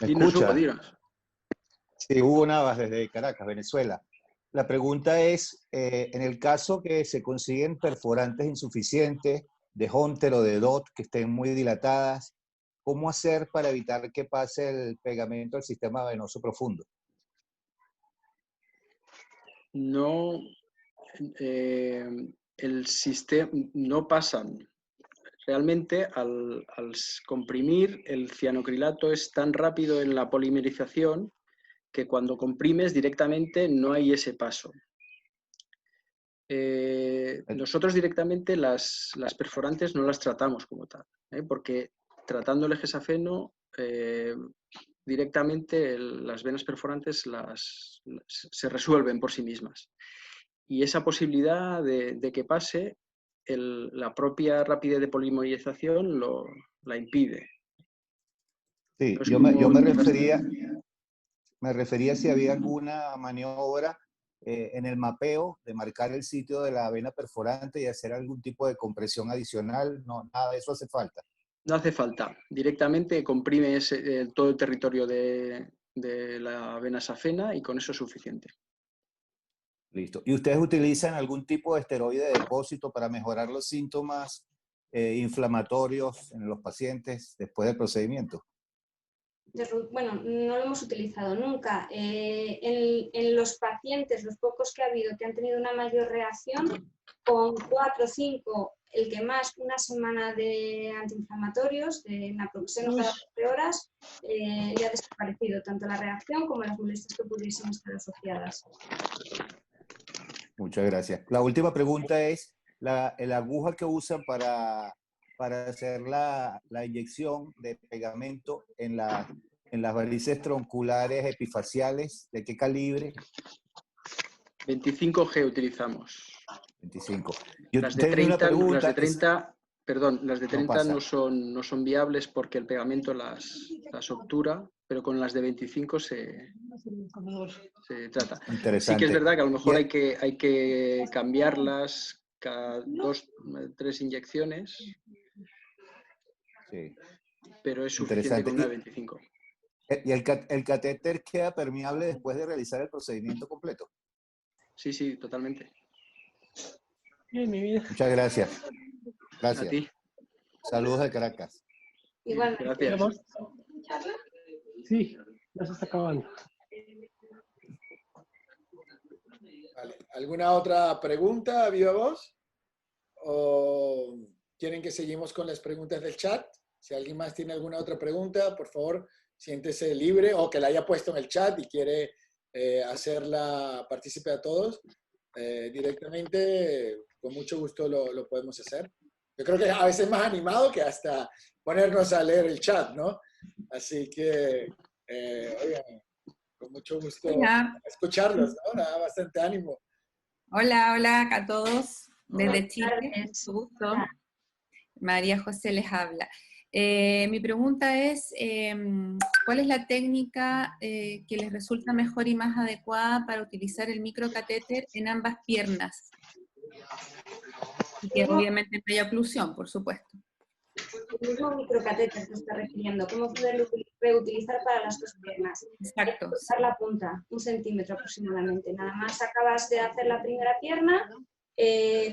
¿Me Dinos, Hugo, escucha? dinos. Sí, Hugo Navas desde Caracas, Venezuela. La pregunta es, en el caso que se consiguen perforantes insuficientes de Hunter o de DOT que estén muy dilatadas, ¿cómo hacer para evitar que pase el pegamento al sistema venoso profundo? No, el sistema no pasan. Realmente al comprimir, el cianocrilato es tan rápido en la polimerización que cuando comprimes directamente no hay ese paso. Nosotros directamente las perforantes no las tratamos como tal, porque tratando el gesafeno directamente las venas perforantes se resuelven por sí mismas. Y esa posibilidad de que pase la propia rapidez de polimerización la impide. Sí, Pues yo como- me refería si había alguna maniobra en el mapeo de marcar el sitio de la vena perforante y hacer algún tipo de compresión adicional. No, nada de eso hace falta. No hace falta. Directamente comprime todo el territorio de la vena safena y con eso es suficiente. Listo. ¿Y ustedes utilizan algún tipo de esteroide de depósito para mejorar los síntomas inflamatorios en los pacientes después del procedimiento? Bueno, no lo hemos utilizado nunca. En los pacientes, los pocos que ha habido que han tenido una mayor reacción, con 4 o 5, el que más, una semana de antiinflamatorios, de naproxeno cada 12 horas, ya ha desaparecido tanto la reacción como las molestias que pudiesen estar asociadas. Muchas gracias. La última pregunta es, la aguja que usan para hacer la inyección de pegamento en las varices tronculares epifaciales, ¿de qué calibre? 25G utilizamos. 25. Las de 30, perdón, las de 30 pasa. no son viables porque el pegamento las obtura, pero con las de 25 se trata. Interesante. Sí que es verdad que a lo mejor hay que cambiarlas cada 2 o 3 inyecciones, Sí. pero es suficiente con una de 25. ¿Y el catéter queda permeable después de realizar el procedimiento completo? Sí, sí, totalmente. Bien, mi vida. Muchas gracias. Gracias. A ti. Saludos de Caracas. Igual. Gracias. Sí, ya se está acabando. Vale. ¿Alguna otra pregunta, viva voz? ¿O quieren que seguimos con las preguntas del chat? Si alguien más tiene alguna otra pregunta, por favor, siéntese libre, o que la haya puesto en el chat y quiere hacerla partícipe a todos directamente, con mucho gusto lo podemos hacer. Yo creo que a veces es más animado que hasta ponernos a leer el chat, ¿no? Así que, oigan, con mucho gusto escucharlos, ¿no? Da bastante ánimo. Hola, hola a todos desde Buenas Chile, tardes. mucho gusto. María José les habla. Mi pregunta es, ¿cuál es la técnica que les resulta mejor y más adecuada para utilizar el microcatéter en ambas piernas? Y que obviamente no haya oclusión, por supuesto. El mismo microcatéter que está refiriendo, ¿cómo poderlo reutilizar para las dos piernas? Exacto. Hay que cortar la punta, 1 centímetro aproximadamente. Nada más acabas de hacer la primera pierna,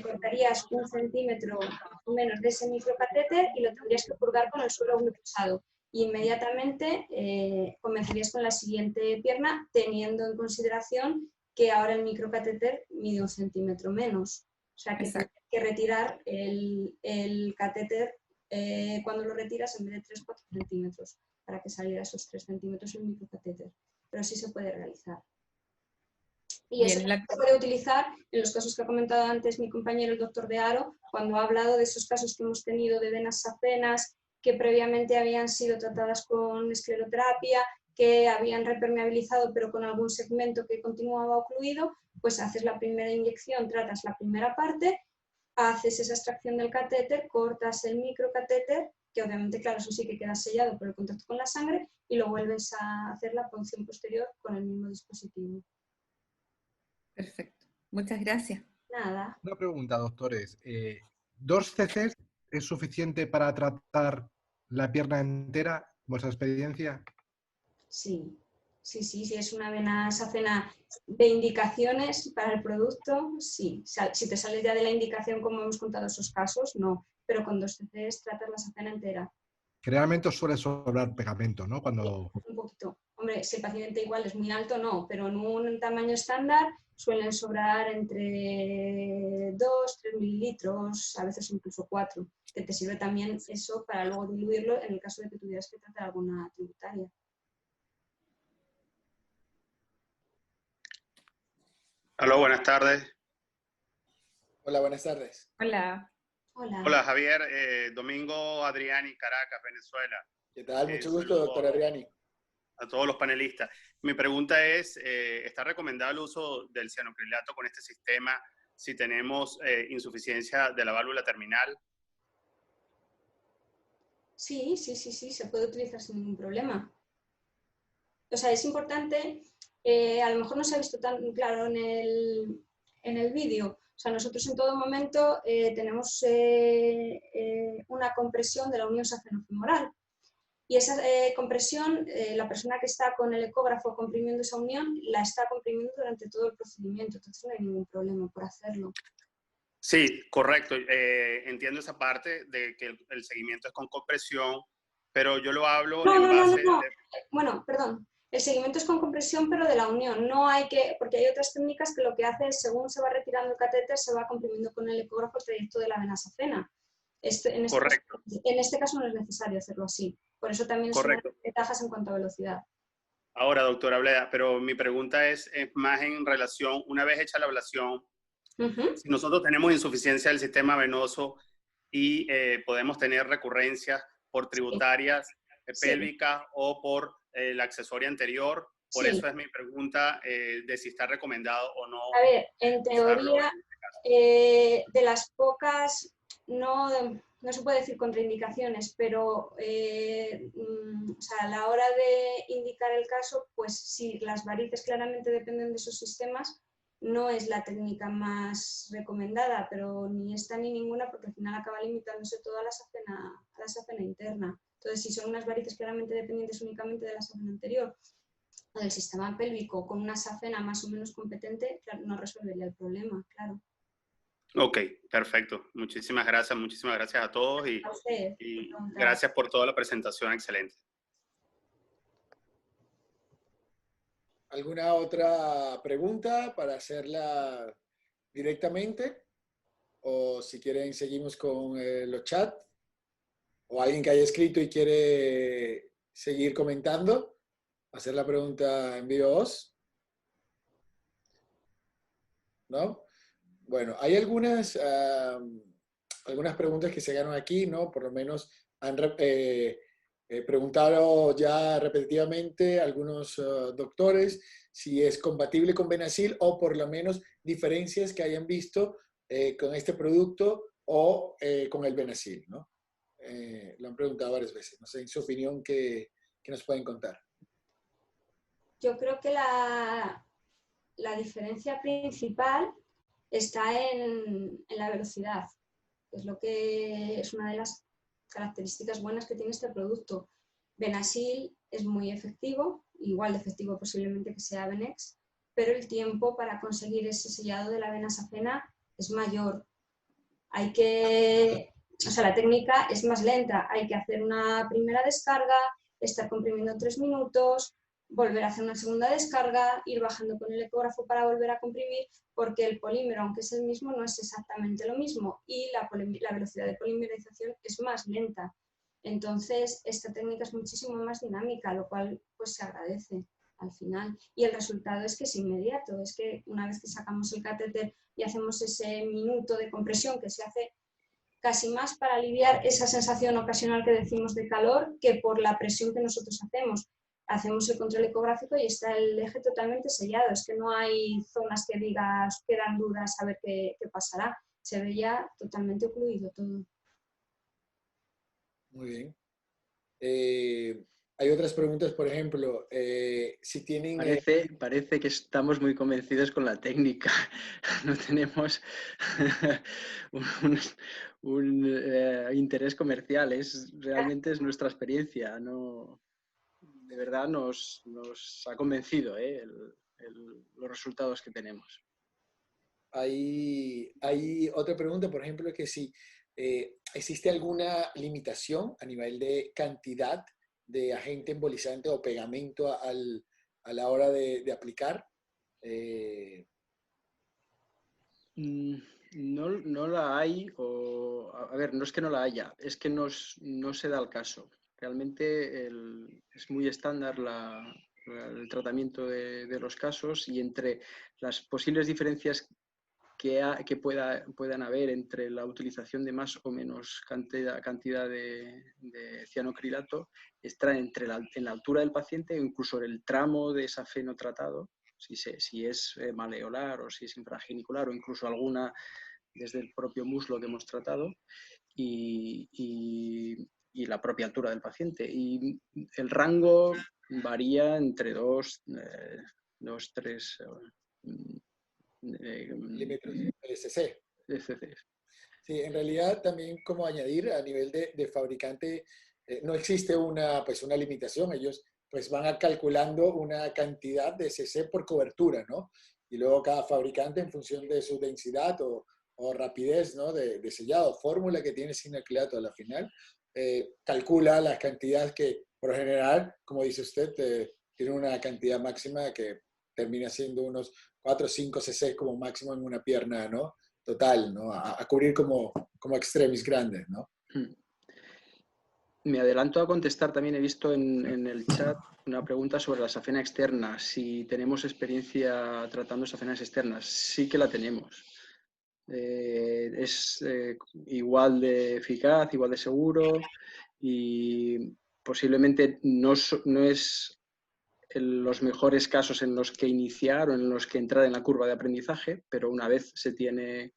cortarías 1 centímetro o menos de ese microcatéter y lo tendrías que purgar con el suero pesado. Y inmediatamente comenzarías con la siguiente pierna, teniendo en consideración que ahora el microcatéter mide 1 centímetro menos. O sea que tienes que retirar el catéter cuando lo retiras en vez de 3-4 centímetros, para que saliera esos 3 centímetros el microcatéter. Pero sí se puede realizar. Y eso se puede utilizar en los casos que ha comentado antes mi compañero, el doctor De Haro, cuando ha hablado de esos casos que hemos tenido de venas safenas que previamente habían sido tratadas con escleroterapia, que habían repermeabilizado pero con algún segmento que continuaba ocluido, pues haces la primera inyección, tratas la primera parte, haces esa extracción del catéter, cortas el microcatéter, que obviamente, claro, eso sí que queda sellado por el contacto con la sangre, y lo vuelves a hacer la punción posterior con el mismo dispositivo. Perfecto. Muchas gracias. Nada. Una pregunta, doctores. ¿2 cc es suficiente para tratar la pierna entera? ¿Vuestra experiencia? Sí. Si es una vena safena de indicaciones para el producto, sí. Si te sales ya de la indicación, como hemos contado esos casos, no. Pero con 2 cc tratas la safena entera. Generalmente os suele sobrar pegamento, ¿no? Cuando... Un poquito. Hombre, si el paciente igual es muy alto, no, pero en un tamaño estándar suelen sobrar entre 2-3 mililitros, a veces incluso 4, que te sirve también eso para luego diluirlo en el caso de que tuvieras que tratar alguna tributaria. Hola, buenas tardes. Hola, buenas tardes. Hola. Hola. Hola, Javier. Domingo Adriani, Caracas, Venezuela. ¿Qué tal? Mucho gusto, doctor Adriani. A todos los panelistas. Mi pregunta es, ¿está recomendado el uso del cianocrilato con este sistema si tenemos insuficiencia de la válvula terminal. Sí, se puede utilizar sin ningún problema. O sea, es importante, a lo mejor no se ha visto tan claro en el vídeo. O sea, nosotros en todo momento tenemos una compresión de la unión safenofemoral. Y esa compresión, la persona que está con el ecógrafo comprimiendo esa unión, la está comprimiendo durante todo el procedimiento. Entonces no hay ningún problema por hacerlo. Sí, correcto. Entiendo esa parte de que el seguimiento es con compresión, pero yo lo hablo en base... No. Bueno, perdón. El seguimiento es con compresión, pero de la unión. No hay que, porque hay otras técnicas que lo que hace es, según se va retirando el catéter, se va comprimiendo con el ecógrafo el trayecto de la vena safena. Correcto. En este caso no es necesario hacerlo así. Por eso también son ventajas en cuanto a velocidad. Ahora, doctora Bleda, pero mi pregunta es más en relación, una vez hecha la ablación, si nosotros tenemos insuficiencia del sistema venoso y podemos tener recurrencias por tributarias pélvicas o por la accesoria anterior, por eso es mi pregunta de si está recomendado o no. A ver, en teoría, de las pocas, no se puede decir contraindicaciones, pero o sea, a la hora de indicar el caso, pues si las varices claramente dependen de esos sistemas, no es la técnica más recomendada, pero ni esta ni ninguna, porque al final acaba limitándose toda a la safena interna. Entonces, si son unas varices claramente dependientes únicamente de la safena anterior o del sistema pélvico con una safena más o menos competente, claro, no resolvería el problema, claro. Ok, perfecto. Muchísimas gracias a todos y gracias por toda la presentación, excelente. ¿Alguna otra pregunta para hacerla directamente? O si quieren, seguimos con los chats. O alguien que haya escrito y quiere seguir comentando, hacer la pregunta en viva voz. ¿No? Bueno, hay algunas preguntas que se llegaron aquí, ¿no? Por lo menos han preguntado ya repetitivamente algunos doctores si es compatible con Benacil o por lo menos diferencias que hayan visto con este producto o con el Benacil, ¿no? Lo han preguntado varias veces. No sé, en su opinión, ¿qué nos pueden contar? Yo creo que la diferencia principal está en la velocidad. Es lo que es una de las características buenas que tiene este producto. Benacil es muy efectivo, igual de efectivo posiblemente que sea Benex, pero el tiempo para conseguir ese sellado de la vena safena es mayor. La técnica es más lenta, hay que hacer una primera descarga, estar comprimiendo 3 minutos, volver a hacer una segunda descarga, ir bajando con el ecógrafo para volver a comprimir, porque el polímero, aunque es el mismo, no es exactamente lo mismo y la velocidad de polimerización es más lenta. Entonces, esta técnica es muchísimo más dinámica, lo cual pues se agradece al final. Y el resultado es que es inmediato, es que una vez que sacamos el catéter y hacemos ese minuto de compresión que se hace casi más para aliviar esa sensación ocasional que decimos de calor que por la presión que nosotros hacemos. Hacemos el control ecográfico y está el eje totalmente sellado. Es que no hay zonas que digas, quedan dudas, a ver qué pasará. Se ve ya totalmente ocluido todo. Muy bien. Hay otras preguntas, por ejemplo, si tienen... Parece que estamos muy convencidos con la técnica. No tenemos un interés comercial. Realmente es nuestra experiencia. No, de verdad nos ha convencido los resultados que tenemos. Hay otra pregunta, por ejemplo, que si existe alguna limitación a nivel de cantidad de agente embolizante o pegamento a la hora de aplicar. No la hay, a ver, no es que no la haya, es que no se da el caso. Realmente es muy estándar el tratamiento de los casos y entre las posibles diferencias que puedan haber entre la utilización de más o menos cantidad de cianocrilato está en la altura del paciente o incluso en el tramo de safeno tratado, si es maleolar o si es infragenicular o incluso alguna desde el propio muslo que hemos tratado y la propia altura del paciente. Y el rango varía entre 2, 3 milímetros de cc. cc. Sí, en realidad también como añadir a nivel de fabricante, no existe una limitación. Ellos pues van calculando una cantidad de cc por cobertura, ¿no? Y luego cada fabricante en función de su densidad o rapidez, ¿no? de sellado, fórmula que tiene Cianoacrilato a la final, calcula las cantidades que por lo general, como dice usted, tiene una cantidad máxima que termina siendo unos 4 o 5 cc como máximo en una pierna, ¿no? Total, ¿no? A cubrir como extremis grandes, ¿no? Me adelanto a contestar, también he visto en el chat una pregunta sobre la safena externa, si tenemos experiencia tratando safenas externas. Sí que la tenemos. Es igual de eficaz, igual de seguro y posiblemente no es en los mejores casos en los que iniciar o en los que entrar en la curva de aprendizaje, pero una vez se tiene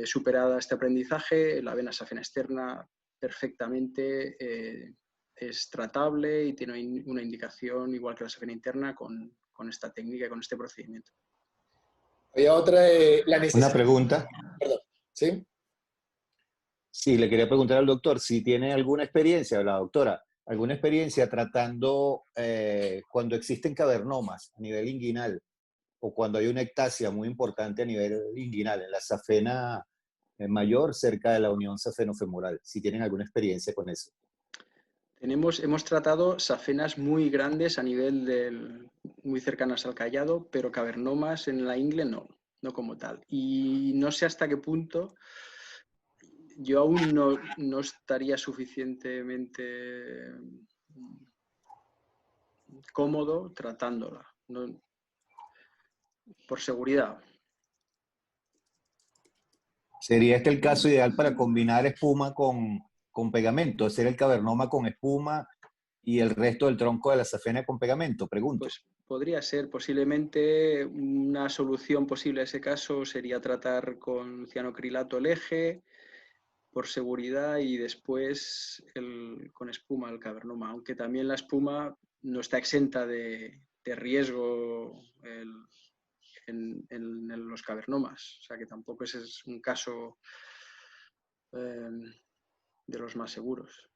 superada este aprendizaje, la vena safena externa perfectamente es tratable y tiene una indicación igual que la safena interna con esta técnica y con este procedimiento. Había otra de la necesidad. Una pregunta. Perdón, ¿sí? Sí, le quería preguntar al doctor si tiene alguna experiencia, la doctora, alguna experiencia tratando cuando existen cavernomas a nivel inguinal o cuando hay una ectasia muy importante a nivel inguinal en la safena mayor cerca de la unión safenofemoral, si tienen alguna experiencia con eso. Hemos tratado safenas muy grandes a nivel muy cercanas al callado, pero cavernomas en la ingle no como tal. Y no sé hasta qué punto yo aún no estaría suficientemente cómodo tratándola, por seguridad. ¿Sería este el caso ideal para combinar espuma con pegamento? ¿Hacer el cavernoma con espuma y el resto del tronco de la safena con pegamento? Pregunto. Pues podría ser. Posiblemente una solución posible a ese caso sería tratar con cianoacrilato el eje por seguridad y después con espuma el cavernoma, aunque también la espuma no está exenta de riesgo en los cavernomas, o sea que tampoco ese es un caso de los más seguros.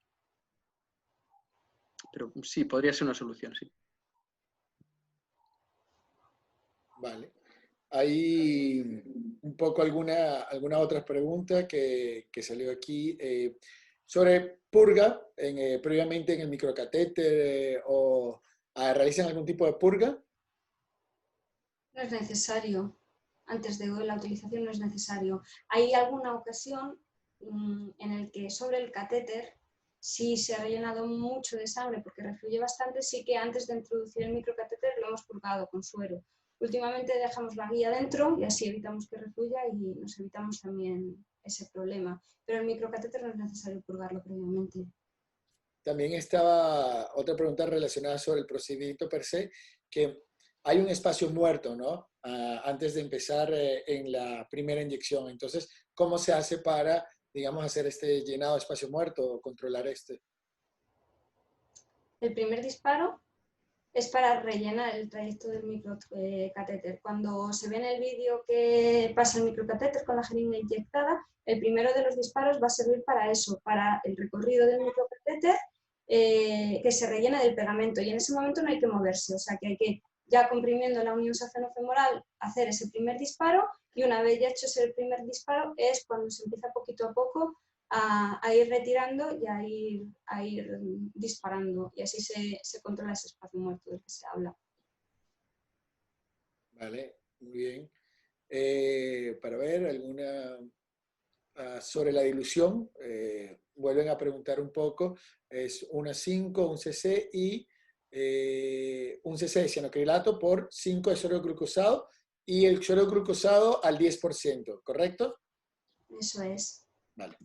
Pero sí, podría ser una solución, sí. Vale. Hay un poco alguna otra pregunta que salió aquí sobre purga, previamente en el microcatéter o realizan algún tipo de purga. No es necesario. Antes de la utilización no es necesario. Hay alguna ocasión en el que sobre el catéter, si se ha rellenado mucho de sangre porque refluye bastante, sí que antes de introducir el microcatéter lo hemos purgado con suero. Últimamente dejamos la guía dentro y así evitamos que refluya y nos evitamos también ese problema. Pero el microcatéter no es necesario purgarlo previamente. También estaba otra pregunta relacionada sobre el procedimiento per se, que hay un espacio muerto, ¿no? Antes de empezar en la primera inyección. Entonces, ¿cómo se hace para, digamos, hacer este llenado de espacio muerto o controlar este? El primer disparo es para rellenar el trayecto del microcatéter. Cuando se ve en el vídeo que pasa el microcatéter con la jeringa inyectada, el primero de los disparos va a servir para eso, para el recorrido del microcatéter que se rellena del pegamento y en ese momento no hay que moverse, o sea que hay que, ya comprimiendo la unión safenofemoral, hacer ese primer disparo y una vez ya hecho ese primer disparo es cuando se empieza poquito a poco a ir retirando y a ir disparando y así se controla ese espacio muerto del que se habla. Vale, muy bien. Para ver, alguna sobre la dilución, vuelven a preguntar un poco, es una 5, un cc y un cc de cianoacrilato por 5 de suero glucosado y el suero glucosado al 10%, ¿correcto? Eso es. Vale.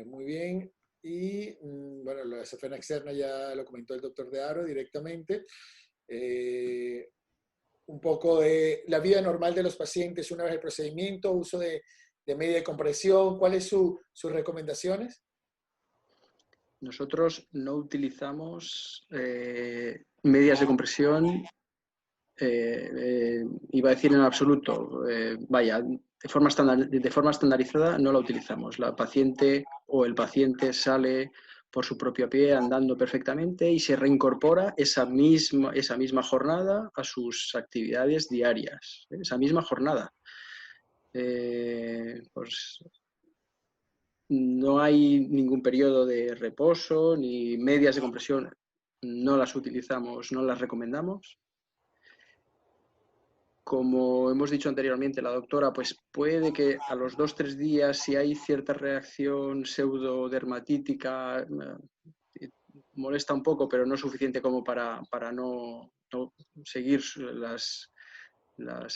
Muy bien. Y bueno, la safena externa ya lo comentó el doctor De Aro directamente. un poco de la vida normal de los pacientes una vez el procedimiento, uso de media de compresión. ¿Cuáles son sus recomendaciones? Nosotros no utilizamos medias de compresión, iba a decir en absoluto, vaya, de forma estandarizada no la utilizamos. La paciente o el paciente sale por su propio pie andando perfectamente y se reincorpora esa misma jornada a sus actividades diarias, esa misma jornada. Pues no hay ningún periodo de reposo ni medias de compresión, no las utilizamos, no las recomendamos. Como hemos dicho anteriormente, la doctora, pues puede que a los 2-3 días, si hay cierta reacción pseudodermatítica, molesta un poco, pero no suficiente como para no seguir las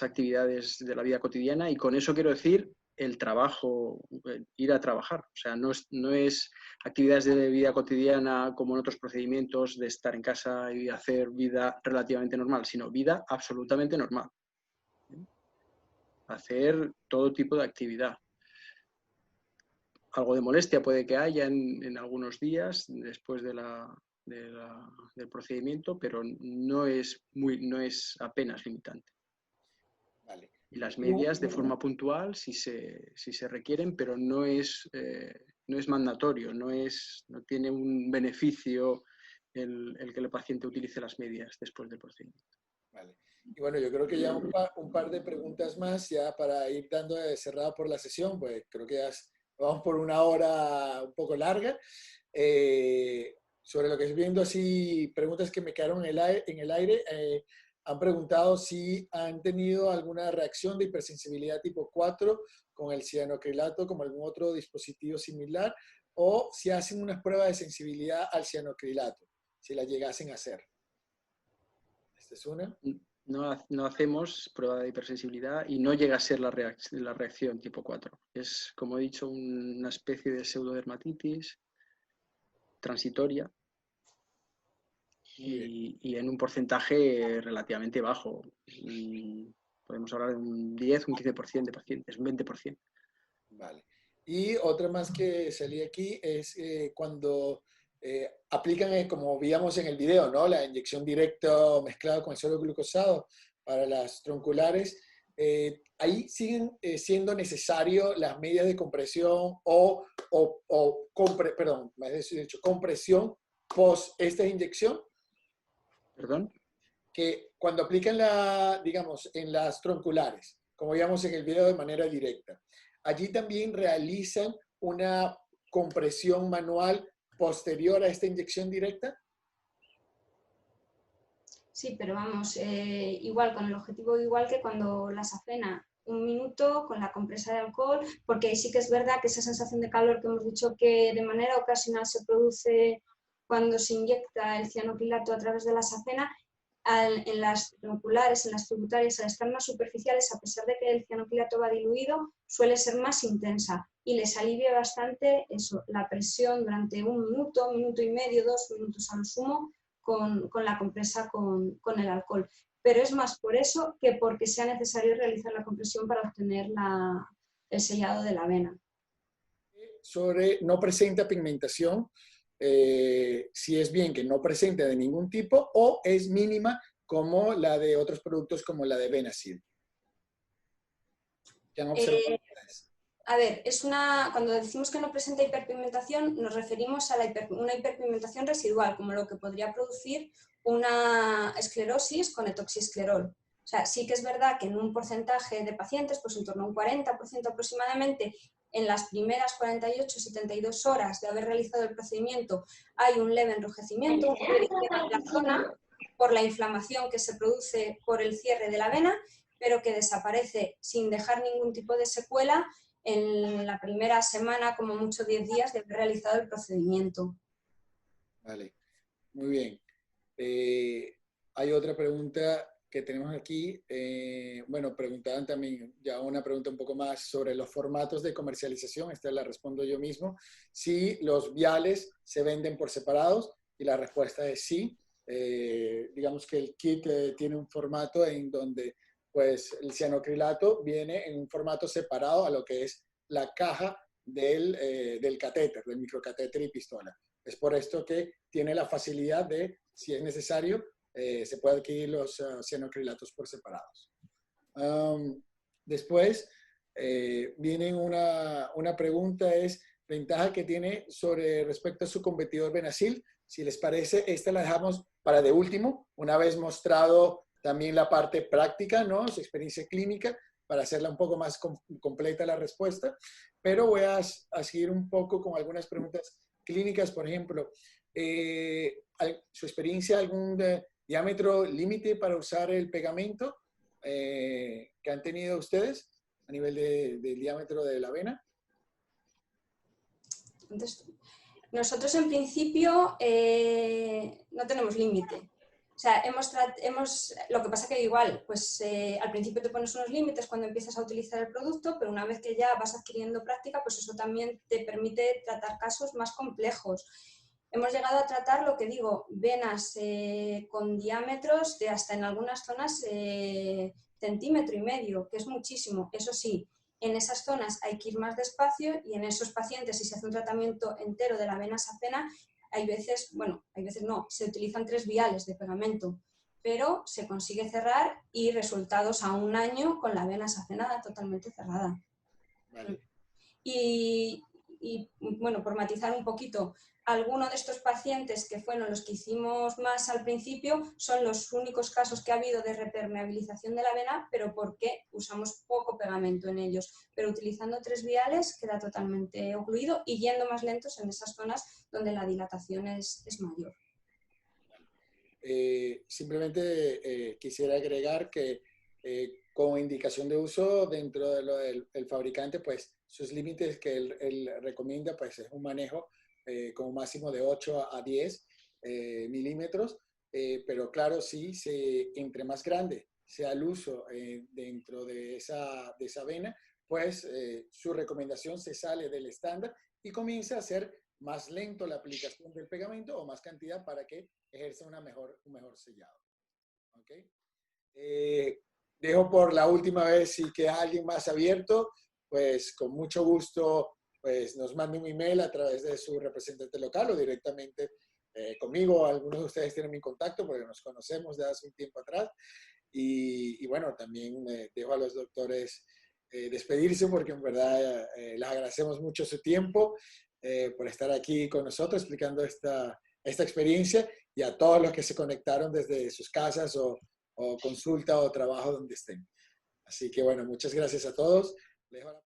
actividades de la vida cotidiana. Y con eso quiero decir el trabajo, ir a trabajar. O sea, no es actividades de vida cotidiana como en otros procedimientos de estar en casa y hacer vida relativamente normal, sino vida absolutamente normal. Hacer todo tipo de actividad. Algo de molestia puede que haya en algunos días después del procedimiento, pero no es apenas limitante. Vale. Y las medias de forma puntual si se requieren, pero no es mandatorio, no tiene un beneficio el que el paciente utilice las medias después del procedimiento. Vale. Y bueno, yo creo que ya un par de preguntas más ya para ir dando de cerrada por la sesión, pues creo que ya vamos por una hora un poco larga. Sobre lo que estoy viendo, así preguntas que me quedaron en el aire, han preguntado si han tenido alguna reacción de hipersensibilidad tipo 4 con el cianoacrilato como algún otro dispositivo similar, o si hacen unas pruebas de sensibilidad al cianoacrilato, si la llegasen a hacer. ¿Esta es una? No hacemos prueba de hipersensibilidad y no llega a ser la reacción tipo 4. Es, como he dicho, una especie de pseudodermatitis transitoria y en un porcentaje relativamente bajo. Podemos hablar de un 10, un 15% de pacientes, un 20%. Vale. Y otra más que salí aquí es cuando aplican, como veíamos en el video, ¿no? La inyección directa mezclada con el suero glucosado para las tronculares. Ahí siguen siendo necesario las medidas de compresión compresión post esta inyección. ¿Perdón? Que cuando aplican digamos, en las tronculares, como veíamos en el video de manera directa, allí también realizan una compresión manual posterior a esta inyección directa. Sí, pero vamos, igual, con el objetivo igual que cuando la safena, 1 minuto con la compresa de alcohol, porque sí que es verdad que esa sensación de calor que hemos dicho que de manera ocasional se produce cuando se inyecta el cianoacrilato a través de la safena, en las tronculares, en las tributarias, al estar más superficiales, a pesar de que el cianoacrilato va diluido, suele ser más intensa y les alivia bastante eso, la presión durante 1 minuto, 1 minuto y medio, 2 minutos a lo sumo, con la compresa con el alcohol. Pero es más por eso que porque sea necesario realizar la compresión para obtener el sellado de la vena. Sobre no presenta pigmentación, si es bien que no presenta de ningún tipo o es mínima como la de otros productos como la de Benacid. ¿Qué han observado? A ver, cuando decimos que no presenta hiperpigmentación, nos referimos a una hiperpigmentación residual, como lo que podría producir una esclerosis con etoxiesclerol. O sea, sí que es verdad que en un porcentaje de pacientes, pues en torno a un 40% aproximadamente, en las primeras 48-72 horas de haber realizado el procedimiento hay un leve enrojecimiento, un leve de la zona por la inflamación que se produce por el cierre de la vena, pero que desaparece sin dejar ningún tipo de secuela en la primera semana, como mucho 10 días de haber realizado el procedimiento. Vale, muy bien. Hay otra pregunta que tenemos aquí. Bueno, preguntaban también ya una pregunta un poco más sobre los formatos de comercialización. Esta la respondo yo mismo. Si los viales se venden por separados, y la respuesta es sí. digamos que el kit tiene un formato en donde pues el cianocrilato viene en un formato separado a lo que es la caja del catéter, del microcatéter y pistola. Es por esto que tiene la facilidad de, si es necesario, se puede adquirir los cianocrilatos por separados. Después viene una pregunta, es ventaja que tiene sobre respecto a su competidor Benazil. Si les parece, esta la dejamos para de último, una vez mostrado también la parte práctica, ¿no? Su experiencia clínica, para hacerla un poco más completa la respuesta. Pero voy a seguir un poco con algunas preguntas clínicas. Por ejemplo, su experiencia, algún diámetro límite para usar el pegamento que han tenido ustedes a nivel del diámetro de la vena. Entonces, nosotros en principio no tenemos límite. O sea, lo que pasa que igual, pues al principio te pones unos límites cuando empiezas a utilizar el producto, pero una vez que ya vas adquiriendo práctica, pues eso también te permite tratar casos más complejos. Hemos llegado a tratar, lo que digo, venas con diámetros de hasta en algunas zonas 1,5 centímetros, que es muchísimo. Eso sí, en esas zonas hay que ir más despacio y en esos pacientes, si se hace un tratamiento entero de la vena safena, hay veces no, se utilizan 3 viales de pegamento, pero se consigue cerrar y resultados a 1 año con la vena safena totalmente cerrada. Vale. Y bueno, por matizar un poquito, algunos de estos pacientes que fueron los que hicimos más al principio son los únicos casos que ha habido de repermeabilización de la vena, pero porque usamos poco pegamento en ellos. Pero utilizando 3 viales queda totalmente ocluido y yendo más lentos en esas zonas donde la dilatación es mayor. Simplemente quisiera agregar que con indicación de uso dentro de lo del fabricante, pues sus límites que él recomienda, pues es un manejo con un máximo de 8 a 10 milímetros, pero claro, sí, entre más grande sea el uso dentro de esa vena, pues su recomendación se sale del estándar y comienza a ser más lento la aplicación del pegamento o más cantidad para que ejerza un mejor sellado. ¿Okay? Dejo por la última vez, si queda alguien más abierto, pues con mucho gusto pues nos mande un email a través de su representante local o directamente conmigo. Algunos de ustedes tienen mi contacto porque nos conocemos de hace un tiempo atrás. Y bueno, también dejo a los doctores despedirse porque en verdad les agradecemos mucho su tiempo por estar aquí con nosotros explicando esta experiencia, y a todos los que se conectaron desde sus casas o consulta o trabajo donde estén. Así que bueno, muchas gracias a todos. Les dejo la